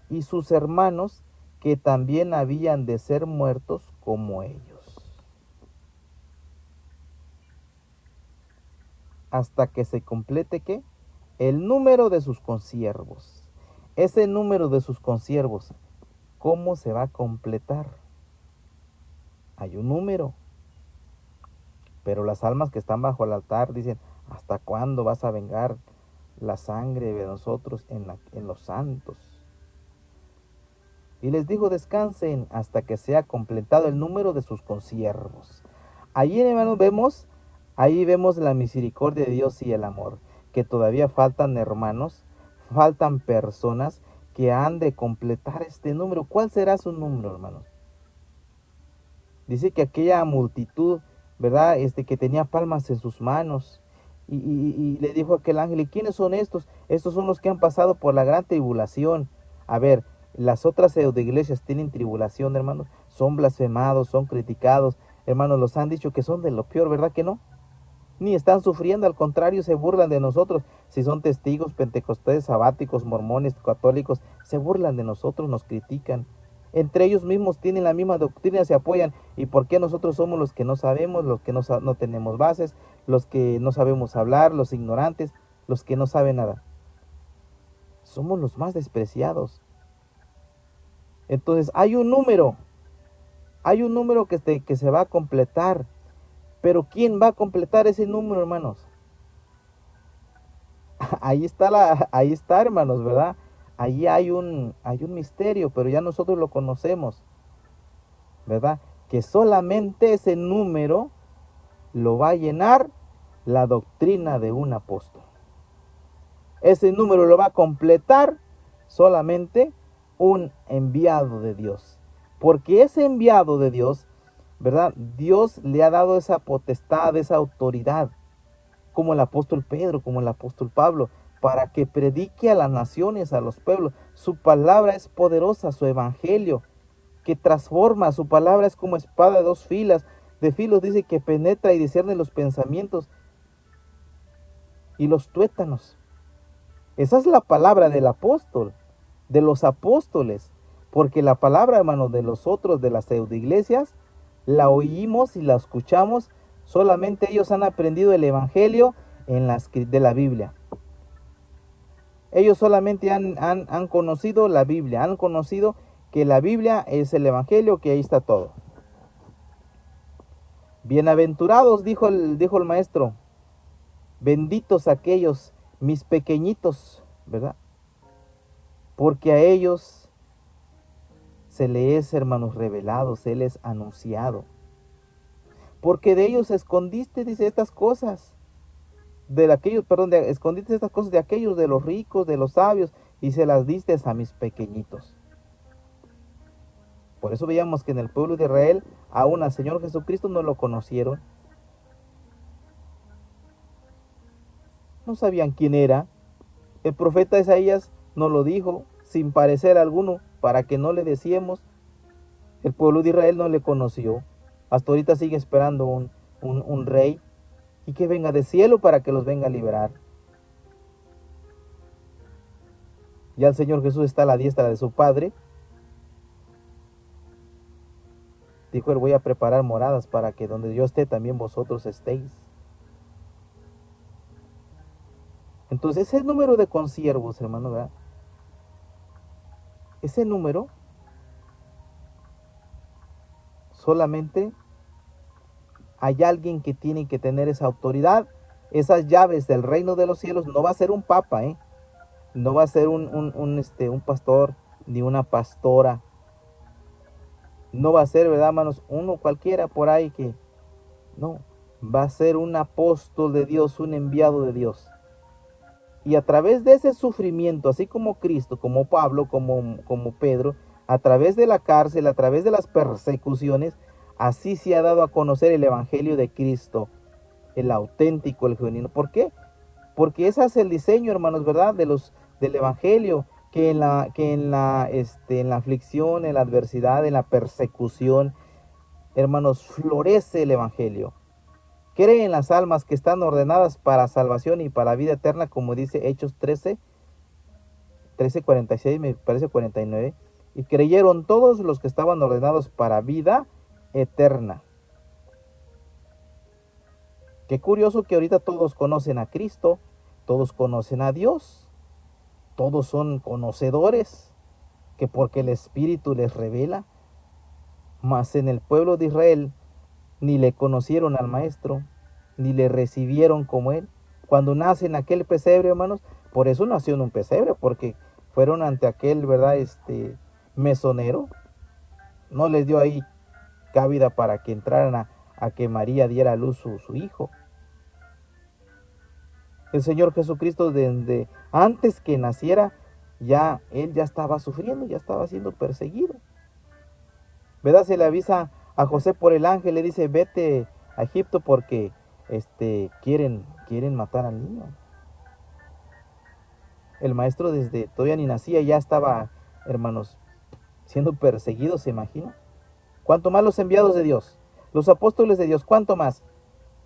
y sus hermanos, que también habían de ser muertos como ellos. Hasta que se complete, ¿qué? El número de sus consiervos. Ese número de sus consiervos, ¿cómo se va a completar? Hay un número, pero las almas que están bajo el altar dicen: ¿hasta cuándo vas a vengar la sangre de nosotros en los santos? Y les dijo: descansen hasta que sea completado el número de sus consiervos. Allí, hermanos, vemos la misericordia de Dios y el amor, que todavía faltan hermanos, faltan personas que han de completar este número. ¿Cuál será su número, hermanos? Dice que aquella multitud, ¿verdad? Que tenía palmas en sus manos. Y le dijo aquel ángel: ¿y quiénes son estos? Estos son los que han pasado por la gran tribulación. A ver, las otras pseudoiglesias tienen tribulación, hermanos. Son blasfemados, son criticados. Hermanos, los han dicho que son de lo peor, ¿verdad que no? Ni están sufriendo, al contrario, se burlan de nosotros. Si son testigos, pentecostales, sabáticos, mormones, católicos, se burlan de nosotros, nos critican. Entre ellos mismos tienen la misma doctrina, se apoyan. ¿Y por qué nosotros somos los que no sabemos, los que no tenemos bases, los que no sabemos hablar, los ignorantes, los que no saben nada? Somos los más despreciados. Entonces hay un número que se va a completar. Pero ¿quién va a completar ese número, hermanos? Ahí está, hermanos, ¿verdad? Allí hay un misterio, pero ya nosotros lo conocemos, ¿verdad? Que solamente ese número lo va a llenar la doctrina de un apóstol. Ese número lo va a completar solamente un enviado de Dios. Porque ese enviado de Dios, ¿verdad? Dios le ha dado esa potestad, esa autoridad, como el apóstol Pedro, como el apóstol Pablo, para que predique a las naciones, a los pueblos. Su palabra es poderosa, su evangelio, que transforma. Su palabra es como espada de dos filos, dice, que penetra y discierne los pensamientos y los tuétanos. Esa es la palabra del apóstol, de los apóstoles, porque la palabra, hermano, de los otros, de las pseudoiglesias, la oímos y la escuchamos. Solamente ellos han aprendido el evangelio de la Biblia. Ellos solamente han conocido la Biblia, han conocido que la Biblia es el evangelio, que ahí está todo. Bienaventurados, dijo el maestro, benditos aquellos, mis pequeñitos, ¿verdad? Porque a ellos se les es, hermanos, revelado, se les anunciado. Porque de ellos escondiste, dice, estas cosas. Escondiste estas cosas de aquellos, de los ricos, de los sabios, y se las diste a mis pequeñitos. Por eso veíamos que en el pueblo de Israel, aún al Señor Jesucristo no lo conocieron. No sabían quién era. El profeta Isaías nos lo dijo sin parecer alguno, para que no le decíamos. El pueblo de Israel no le conoció. Hasta ahorita sigue esperando un rey, y que venga del cielo para que los venga a liberar. Ya el Señor Jesús está a la diestra de su Padre. Dijo: Él, voy a preparar moradas para que donde yo esté también vosotros estéis. Entonces ese número de consiervos, hermano, ¿verdad? Ese número Solamente hay alguien que tiene que tener esa autoridad, esas llaves del reino de los cielos. No va a ser un papa, no va a ser un pastor ni una pastora. No va a ser, ¿verdad, hermanos? Uno cualquiera por ahí que... No, va a ser un apóstol de Dios, un enviado de Dios. Y a través de ese sufrimiento, así como Cristo, como Pablo, como Pedro, a través de la cárcel, a través de las persecuciones, así se ha dado a conocer el Evangelio de Cristo, el auténtico, el genuino. ¿Por qué? Porque ese es el diseño, hermanos, ¿verdad? Del Evangelio, que en la aflicción, en la adversidad, en la persecución, hermanos, florece el Evangelio. Cree en las almas que están ordenadas para salvación y para vida eterna, como dice Hechos 46, me parece 49. Y creyeron todos los que estaban ordenados para vida eterna. Qué curioso que ahorita todos conocen a Cristo, todos conocen a Dios, todos son conocedores, que porque el Espíritu les revela. Mas en el pueblo de Israel ni le conocieron al Maestro, ni le recibieron como él. Cuando nace en aquel pesebre, hermanos, por eso nació en un pesebre, porque fueron ante aquel, ¿verdad? Mesonero, no les dio ahí cabida para que entraran a que María diera a luz su hijo. El Señor Jesucristo, desde antes que naciera, él ya estaba sufriendo, ya estaba siendo perseguido. ¿Verdad? Se le avisa a José por el ángel, le dice, vete a Egipto porque quieren matar al niño. El maestro desde todavía ni nacía, ya estaba, hermanos, siendo perseguido, ¿se imagina? ¿Cuánto más los enviados de Dios, los apóstoles de Dios? ¿Cuánto más?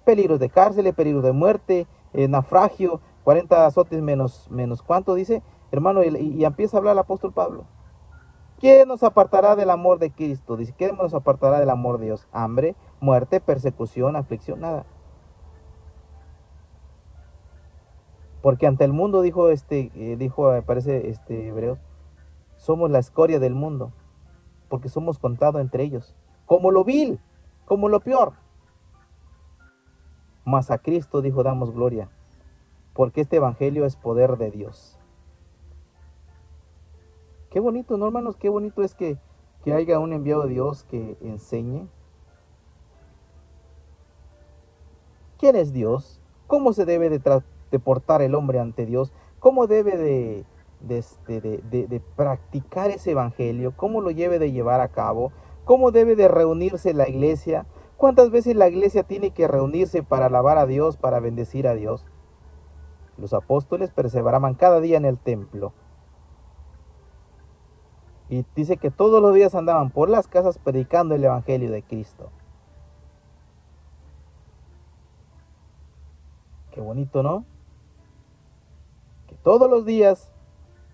Peligros de cárcel, peligros de muerte, naufragio, 40 azotes menos ¿cuánto dice? Hermano, y empieza a hablar el apóstol Pablo. ¿Quién nos apartará del amor de Cristo? Dice, ¿quién nos apartará del amor de Dios? Hambre, muerte, persecución, aflicción, nada. Porque ante el mundo, dijo, me parece, Hebreos, somos la escoria del mundo, porque somos contados entre ellos, como lo vil, como lo peor. Mas a Cristo, dijo, damos gloria, porque este evangelio es poder de Dios. Qué bonito, ¿no, hermanos? Qué bonito es que haya un enviado de Dios que enseñe. ¿Quién es Dios? ¿Cómo se debe de portar el hombre ante Dios? ¿Cómo debe de practicar ese evangelio? ¿Cómo lo debe de llevar a cabo? ¿Cómo debe de reunirse la iglesia? ¿Cuántas veces la iglesia tiene que reunirse para alabar a Dios, para bendecir a Dios? Los apóstoles perseveraban cada día en el templo. Y dice que todos los días andaban por las casas predicando el evangelio de Cristo. Qué bonito, ¿no? Que todos los días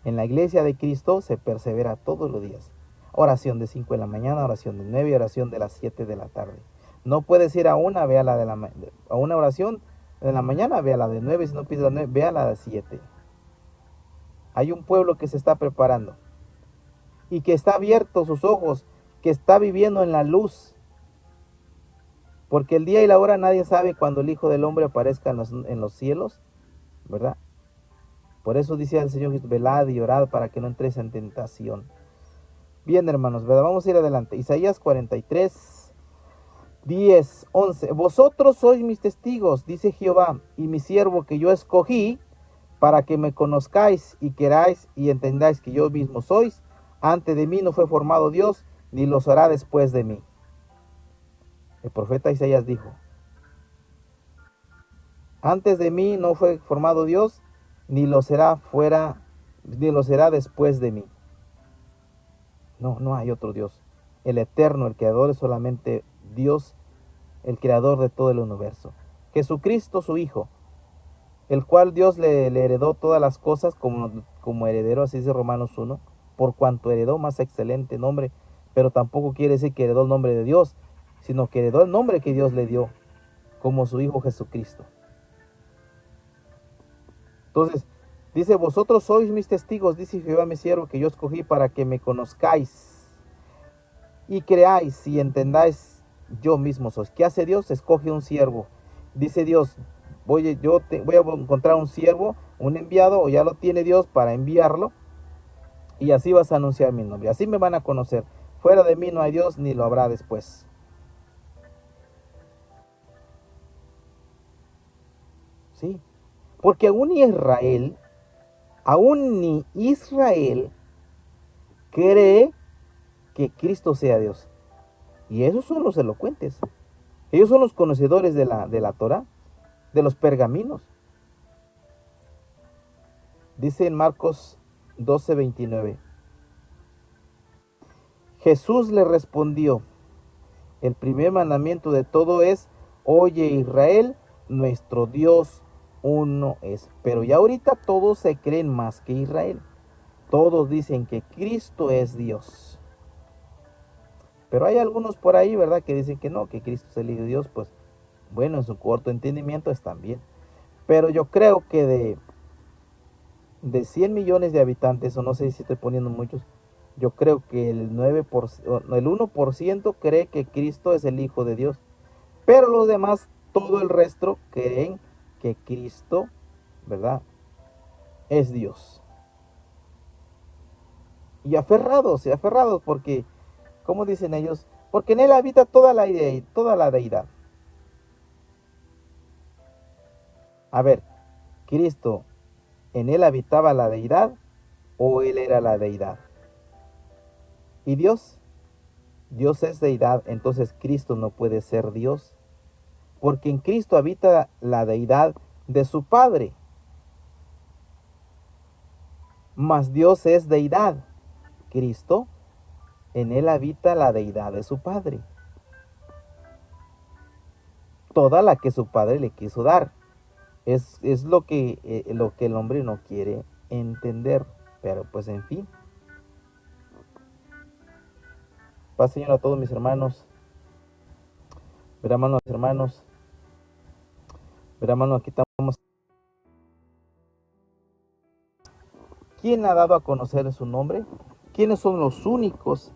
en la iglesia de Cristo se persevera todos los días. Oración de 5 de la mañana, oración de 9 y oración de las 7 de la tarde. No puedes ir a una, ve a una oración de la mañana, ve a la de 9, si no pides la 9, ve a la de 7. Hay un pueblo que se está preparando y que está abierto sus ojos, que está viviendo en la luz. Porque el día y la hora nadie sabe cuando el Hijo del Hombre aparezca en los cielos, ¿verdad? Por eso dice el Señor Jesús, velad y orad para que no entréis en tentación. Bien, hermanos, ¿verdad? Vamos a ir adelante. Isaías 43, 10, 11. Vosotros sois mis testigos, dice Jehová, y mi siervo que yo escogí, para que me conozcáis y queráis y entendáis que yo mismo sois. Antes de mí no fue formado Dios, ni lo será después de mí. El profeta Isaías dijo, antes de mí no fue formado Dios, ni lo será después de mí. No hay otro Dios. El eterno, el creador, es solamente Dios, el creador de todo el universo. Jesucristo, su Hijo, el cual Dios le heredó todas las cosas como heredero, así dice Romanos 1, por cuanto heredó más excelente nombre, pero tampoco quiere decir que heredó el nombre de Dios, sino que heredó el nombre que Dios le dio, como su Hijo Jesucristo. Entonces, dice, vosotros sois mis testigos, dice Jehová mi siervo, que yo escogí para que me conozcáis y creáis y entendáis yo mismo sois. ¿Qué hace Dios? Escoge un siervo. Dice Dios, voy a encontrar un siervo, un enviado, o ya lo tiene Dios para enviarlo, y así vas a anunciar mi nombre. Así me van a conocer. Fuera de mí no hay Dios, ni lo habrá después. Sí, porque aún ni Israel cree que Cristo sea Dios. Y esos son los elocuentes. Ellos son los conocedores de la Torá, de los pergaminos. Dice en Marcos 12:29. Jesús le respondió, el primer mandamiento de todo es, oye Israel, nuestro Dios uno es. Pero ya ahorita todos se creen más que Israel. Todos dicen que Cristo es Dios. Pero hay algunos por ahí, ¿verdad?, que dicen que no, que Cristo es el Hijo de Dios. Pues bueno, en su corto entendimiento están bien. Pero yo creo que de 100 millones de habitantes, o no sé si estoy poniendo muchos, yo creo que el 1% cree que Cristo es el Hijo de Dios. Pero los demás, todo el resto, creen que Cristo, ¿verdad?, es Dios. Y aferrados, porque, como dicen ellos, porque en él habita toda la deidad. A ver, Cristo, ¿en él habitaba la deidad o él era la deidad? ¿Y Dios? Dios es deidad, entonces Cristo no puede ser Dios, porque en Cristo habita la deidad de su Padre. Mas Dios es deidad. Cristo, en él habita la deidad de su Padre, toda la que su Padre le quiso dar. Es lo que el hombre no quiere entender, pero pues en fin. Paz, Señor, a todos mis hermanos. Verá, hermanos, aquí estamos. ¿Quién ha dado a conocer su nombre? ¿Quiénes son los únicos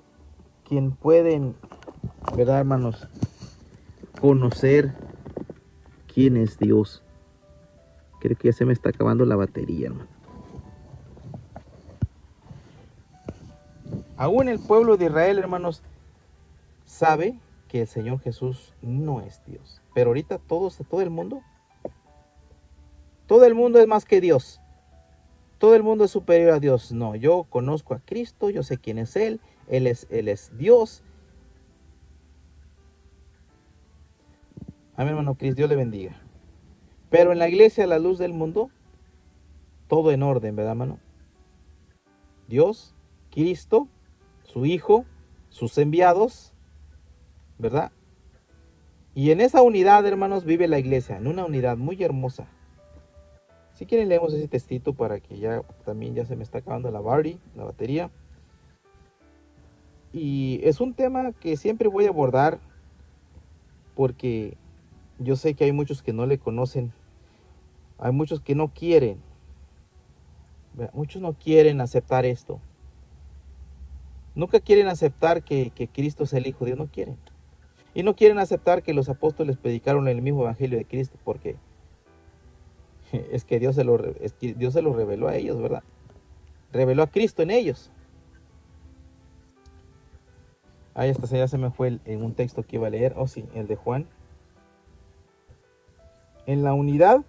quien pueden, verdad, hermanos, conocer quién es Dios? Creo que ya se me está acabando la batería, hermano. Aún el pueblo de Israel, hermanos, sabe que el Señor Jesús no es Dios. Pero ahorita todo el mundo es más que Dios. Todo el mundo es superior a Dios. No, yo conozco a Cristo, yo sé quién es Él es Dios. Amén, hermano Cristo, Dios le bendiga. Pero en la iglesia, la luz del mundo, todo en orden, ¿verdad, hermano? Dios, Cristo, su Hijo, sus enviados, ¿verdad? Y en esa unidad, hermanos, vive la iglesia, en una unidad muy hermosa. Si quieren leemos ese textito para que ya se me está acabando la batería. Y es un tema que siempre voy a abordar porque yo sé que hay muchos que no le conocen. Hay muchos que no quieren. Muchos no quieren aceptar esto. Nunca quieren aceptar que Cristo es el Hijo de Dios. No quieren. Y no quieren aceptar que los apóstoles predicaron el mismo evangelio de Cristo, porque es que Dios se lo reveló a ellos, ¿verdad? Reveló a Cristo en ellos. Ahí está, ya se me fue en un texto que iba a leer. Oh, sí, el de Juan. En la unidad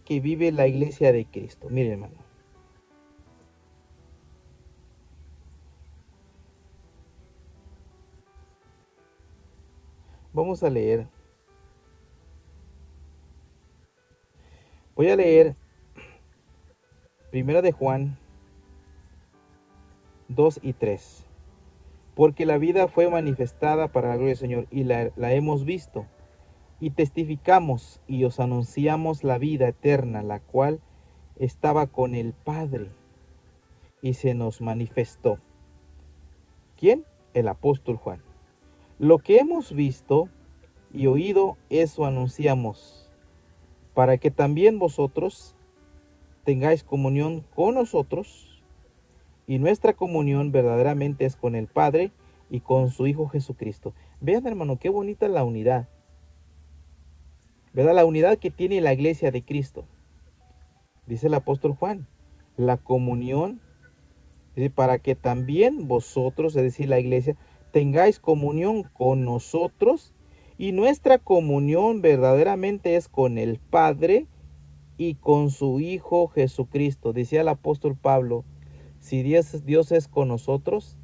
que vive la iglesia de Cristo. Miren, hermano. Vamos a leer. Voy a leer 1 de Juan 2 y 3. Porque la vida fue manifestada para la gloria del Señor y la hemos visto. Y testificamos y os anunciamos la vida eterna, la cual estaba con el Padre y se nos manifestó. ¿Quién? El apóstol Juan. Lo que hemos visto y oído, eso anunciamos, para que también vosotros tengáis comunión con nosotros, y nuestra comunión verdaderamente es con el Padre y con su Hijo Jesucristo. Vean, hermano, qué bonita la unidad, ¿verdad? La unidad que tiene la iglesia de Cristo. Dice el apóstol Juan, la comunión, dice, para que también vosotros, es decir, la iglesia, tengáis comunión con nosotros, y nuestra comunión verdaderamente es con el Padre y con su Hijo Jesucristo. Decía el apóstol Pablo, si Dios es con nosotros,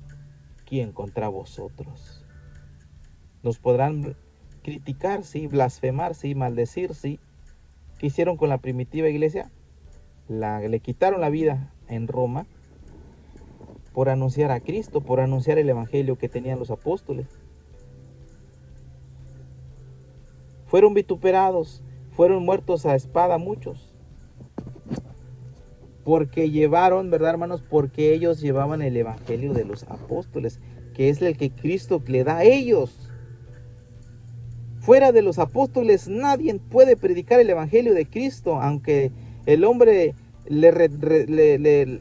¿quién contra vosotros? Nos podrán criticar, sí, blasfemar, sí, maldecir, sí. ¿Qué hicieron con la primitiva iglesia? Le quitaron la vida en Roma por anunciar a Cristo, por anunciar el evangelio que tenían los apóstoles. Fueron vituperados, fueron muertos a espada muchos, porque llevaron, ¿verdad, hermanos? Porque ellos llevaban el evangelio de los apóstoles, que es el que Cristo le da a ellos. Fuera de los apóstoles nadie puede predicar el evangelio de Cristo, aunque el hombre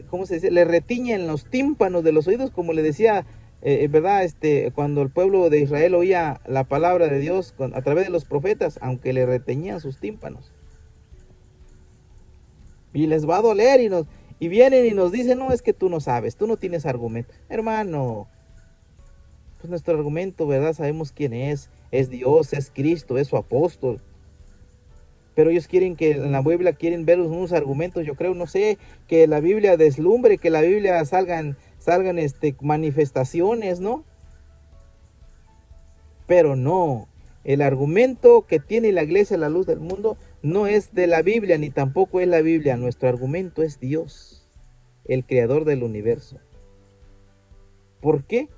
¿cómo se dice? Le retiñe en los tímpanos de los oídos, como le decía, ¿verdad? Cuando el pueblo de Israel oía la palabra de Dios a través de los profetas, aunque le reteñían sus tímpanos. Y les va a doler y vienen y nos dicen, no, es que tú no sabes, tú no tienes argumento. Hermano, pues nuestro argumento, ¿verdad? Sabemos quién es Dios, es Cristo, es su apóstol. Pero ellos quieren que en la Biblia quieren ver unos argumentos, yo creo, no sé, que la Biblia deslumbre, que la Biblia salgan manifestaciones, ¿no? Pero no, el argumento que tiene la iglesia a la luz del mundo no es de la Biblia, ni tampoco es la Biblia. Nuestro argumento es Dios, el creador del universo. ¿Por qué?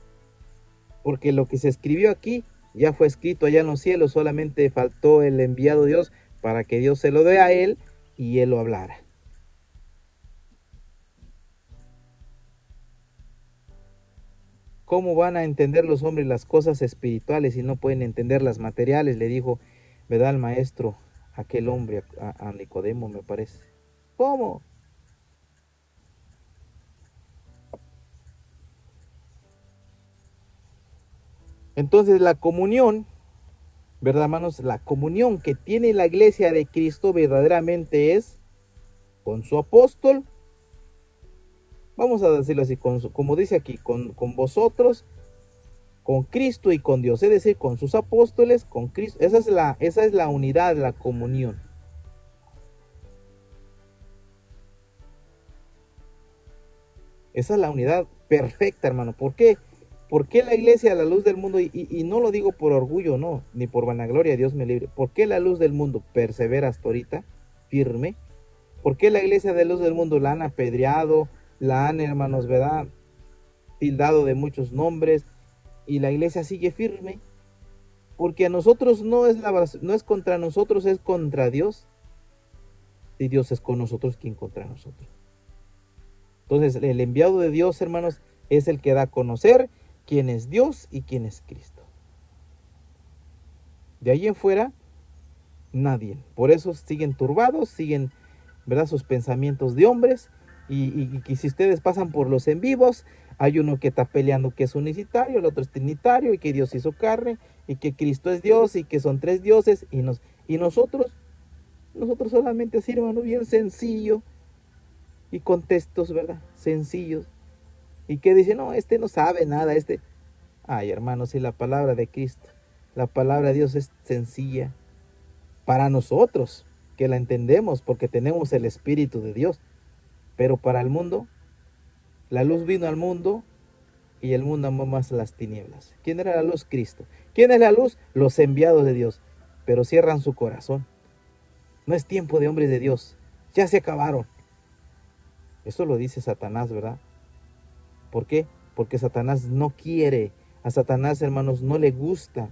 Porque lo que se escribió aquí ya fue escrito allá en los cielos, solamente faltó el enviado de Dios para que Dios se lo dé a él y él lo hablara. ¿Cómo van a entender los hombres las cosas espirituales si no pueden entender las materiales? Le dijo, ¿verdad, el maestro, aquel hombre, a Nicodemo, me parece. ¿Cómo? Entonces la comunión, ¿verdad, hermanos? La comunión que tiene la iglesia de Cristo verdaderamente es con su apóstol. Vamos a decirlo así, como dice aquí, con vosotros, con Cristo y con Dios, es decir, con sus apóstoles, con Cristo. Esa es la unidad, la comunión. Esa es la unidad perfecta, hermano. ¿Por qué? ¿Por qué la iglesia a la luz del mundo? Y no lo digo por orgullo, no, ni por vanagloria, Dios me libre. ¿Por qué la luz del mundo persevera hasta ahorita, firme? ¿Por qué la iglesia de luz del mundo la han apedreado, la han, hermanos, ¿verdad?, tildado de muchos nombres, y la iglesia sigue firme? Porque a nosotros no es contra nosotros, es contra Dios. Si Dios es con nosotros, ¿quién contra nosotros? Entonces, el enviado de Dios, hermanos, es el que da a conocer quién es Dios y quién es Cristo. De ahí en fuera, nadie. Por eso siguen turbados, siguen, ¿verdad?, sus pensamientos de hombres. Y que si ustedes pasan por los en vivos, hay uno que está peleando que es unicitario, el otro es trinitario, y que Dios hizo carne, y que Cristo es Dios, y que son tres dioses, y nosotros solamente así, hermano, bien sencillo, y con textos, ¿verdad?, sencillos, y que dicen, no, no sabe nada, Ay, hermano, si la palabra de Cristo, la palabra de Dios es sencilla, para nosotros, que la entendemos, porque tenemos el Espíritu de Dios, pero para el mundo, la luz vino al mundo, y el mundo amó más las tinieblas. ¿Quién era la luz? Cristo. ¿Quién es la luz? Los enviados de Dios, pero cierran su corazón. No es tiempo de hombres de Dios, ya se acabaron. Eso lo dice Satanás, ¿verdad? ¿Por qué? Porque Satanás no quiere. A Satanás, hermanos, no le gusta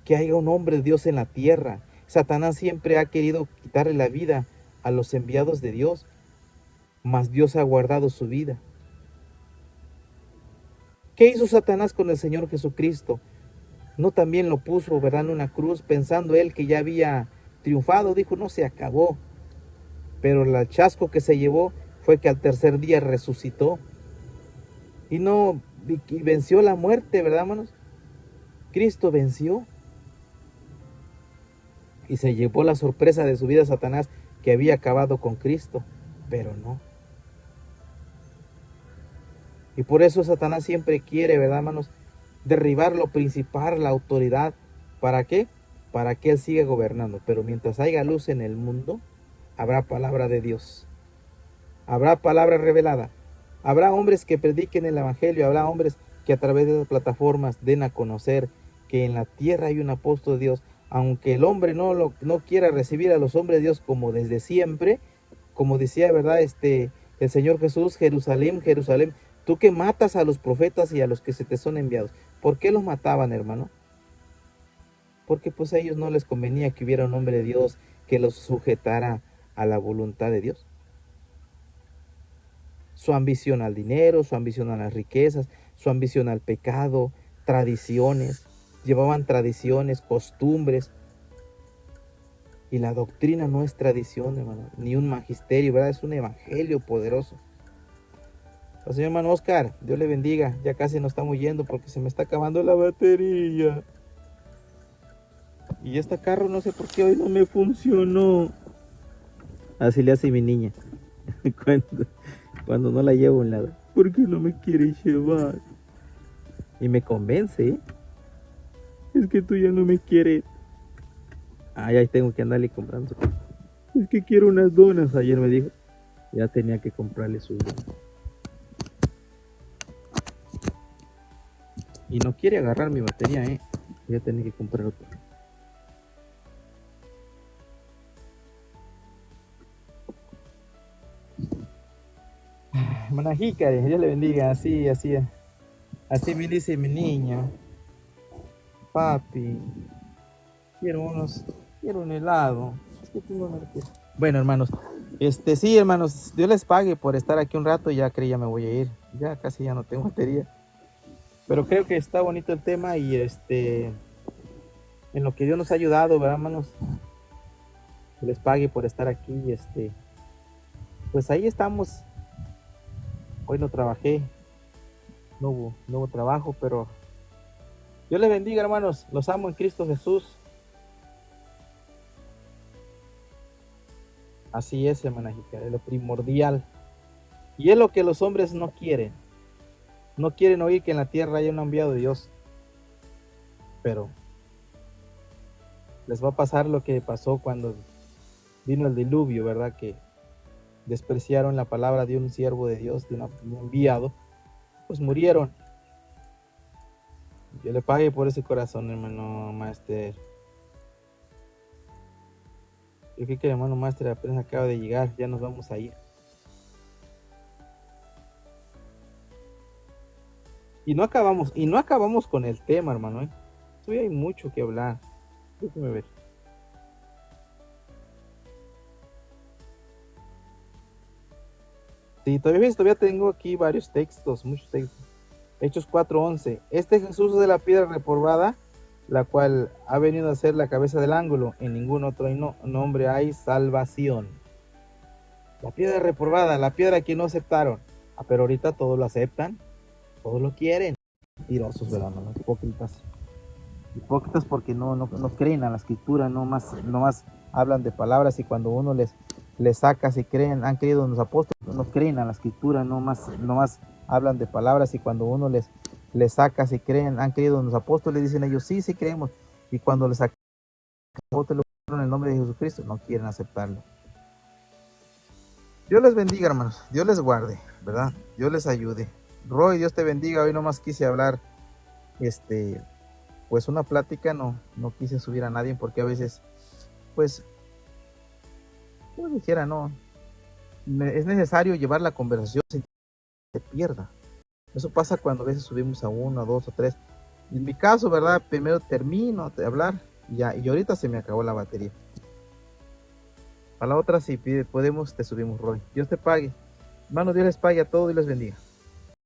que haya un hombre de Dios en la tierra. Satanás siempre ha querido quitarle la vida a los enviados de Dios, mas Dios ha guardado su vida. ¿Qué hizo Satanás con el Señor Jesucristo? No también lo puso, ¿verdad?, en una cruz, pensando él que ya había triunfado. Dijo, no, se acabó. Pero el chasco que se llevó fue que al tercer día resucitó. Y no y venció la muerte, ¿verdad, hermanos? Cristo venció y se llevó la sorpresa de su vida a Satanás, que había acabado con Cristo, pero no. Y por eso Satanás siempre quiere, ¿verdad, hermanos? Derribar lo principal, la autoridad. ¿Para qué? Para que Él siga gobernando. Pero mientras haya luz en el mundo, habrá palabra de Dios. Habrá palabra revelada. Habrá hombres que prediquen el Evangelio. Habrá hombres que a través de las plataformas den a conocer que en la tierra hay un apóstol de Dios. Aunque el hombre no quiera recibir a los hombres de Dios como desde siempre, como decía, ¿verdad? El Señor Jesús, Jerusalén, Jerusalén, tú que matas a los profetas y a los que se te son enviados. ¿Por qué los mataban, hermano? Porque pues a ellos no les convenía que hubiera un hombre de Dios que los sujetara a la voluntad de Dios. Su ambición al dinero, su ambición a las riquezas, su ambición al pecado, tradiciones, llevaban tradiciones, costumbres. Y la doctrina no es tradición, hermano, ni un magisterio, ¿verdad? Es un evangelio poderoso. Pues, señor hermano Oscar, Dios le bendiga. Ya casi nos estamos yendo porque se me está acabando la batería. Y este carro no sé por qué hoy no me funcionó. Así le hace mi niña. cuando no la llevo a un lado. ¿Por qué no me quiere llevar? Y me convence, ¿eh? Es que tú ya no me quieres. Ay, ahí tengo que andarle comprando. Es que quiero unas donas, ayer me dijo. Ya tenía que comprarle sus donas. Y no quiere agarrar mi batería, ¿eh? Voy a tener que comprar otra. Hermana Jícare, Dios le bendiga. Así me dice mi niña. Papi, quiero un helado. Es que tú no me lo quieres. Bueno, hermanos, sí, hermanos, Dios les pague por estar aquí un rato. Ya creí, ya me voy a ir. Ya casi ya no tengo batería. Pero creo que está bonito el tema y en lo que Dios nos ha ayudado, ¿verdad, hermanos? Que les pague por estar aquí. Pues ahí estamos. Hoy no trabajé, no hubo trabajo, pero Dios les bendiga, hermanos. Los amo en Cristo Jesús. Así es, hermana Jícara, es lo primordial. Y es lo que los hombres no quieren. No quieren oír que en la tierra haya un enviado de Dios. Pero les va a pasar lo que pasó cuando vino el diluvio, ¿verdad? Que despreciaron la palabra de un siervo de Dios, de un enviado, pues murieron. Yo le pague por ese corazón, hermano Master. Yo creo que el hermano Master apenas acaba de llegar, ya nos vamos a ir. Y no acabamos con el tema, hermano. Todavía hay mucho que hablar. Déjeme ver. Sí, todavía tengo aquí varios textos, muchos textos. Hechos 4:11. Este Jesús de la piedra reprobada, la cual ha venido a ser la cabeza del ángulo, en ningún otro nombre hay salvación. La piedra reprobada, la piedra que no aceptaron. Pero ahorita todos lo aceptan, todos lo quieren. Mentirosos, ¿verdad, hermano? Hipócritas. Hipócritas porque no creen a la escritura, no más hablan de palabras, y cuando uno les saca, si creen, han creído en los apóstoles, no creen a la escritura, no más hablan de palabras, y cuando uno les saca, si creen, han creído en los apóstoles, dicen ellos, sí creemos, y cuando les sacan en el nombre de Jesucristo, no quieren aceptarlo. Dios les bendiga, hermanos, Dios les guarde, ¿verdad? Dios les ayude. Roy, Dios te bendiga. Hoy nomás quise hablar, pues una plática, no quise subir a nadie porque a veces, pues dijera, no, es necesario llevar la conversación sin que se pierda. Eso pasa cuando a veces subimos a uno, a dos o tres. En mi caso, ¿verdad? Primero termino de hablar y ahorita se me acabó la batería. A la otra, si podemos, te subimos, Roy. Dios te pague. Hermano, Dios les pague a todos y les bendiga.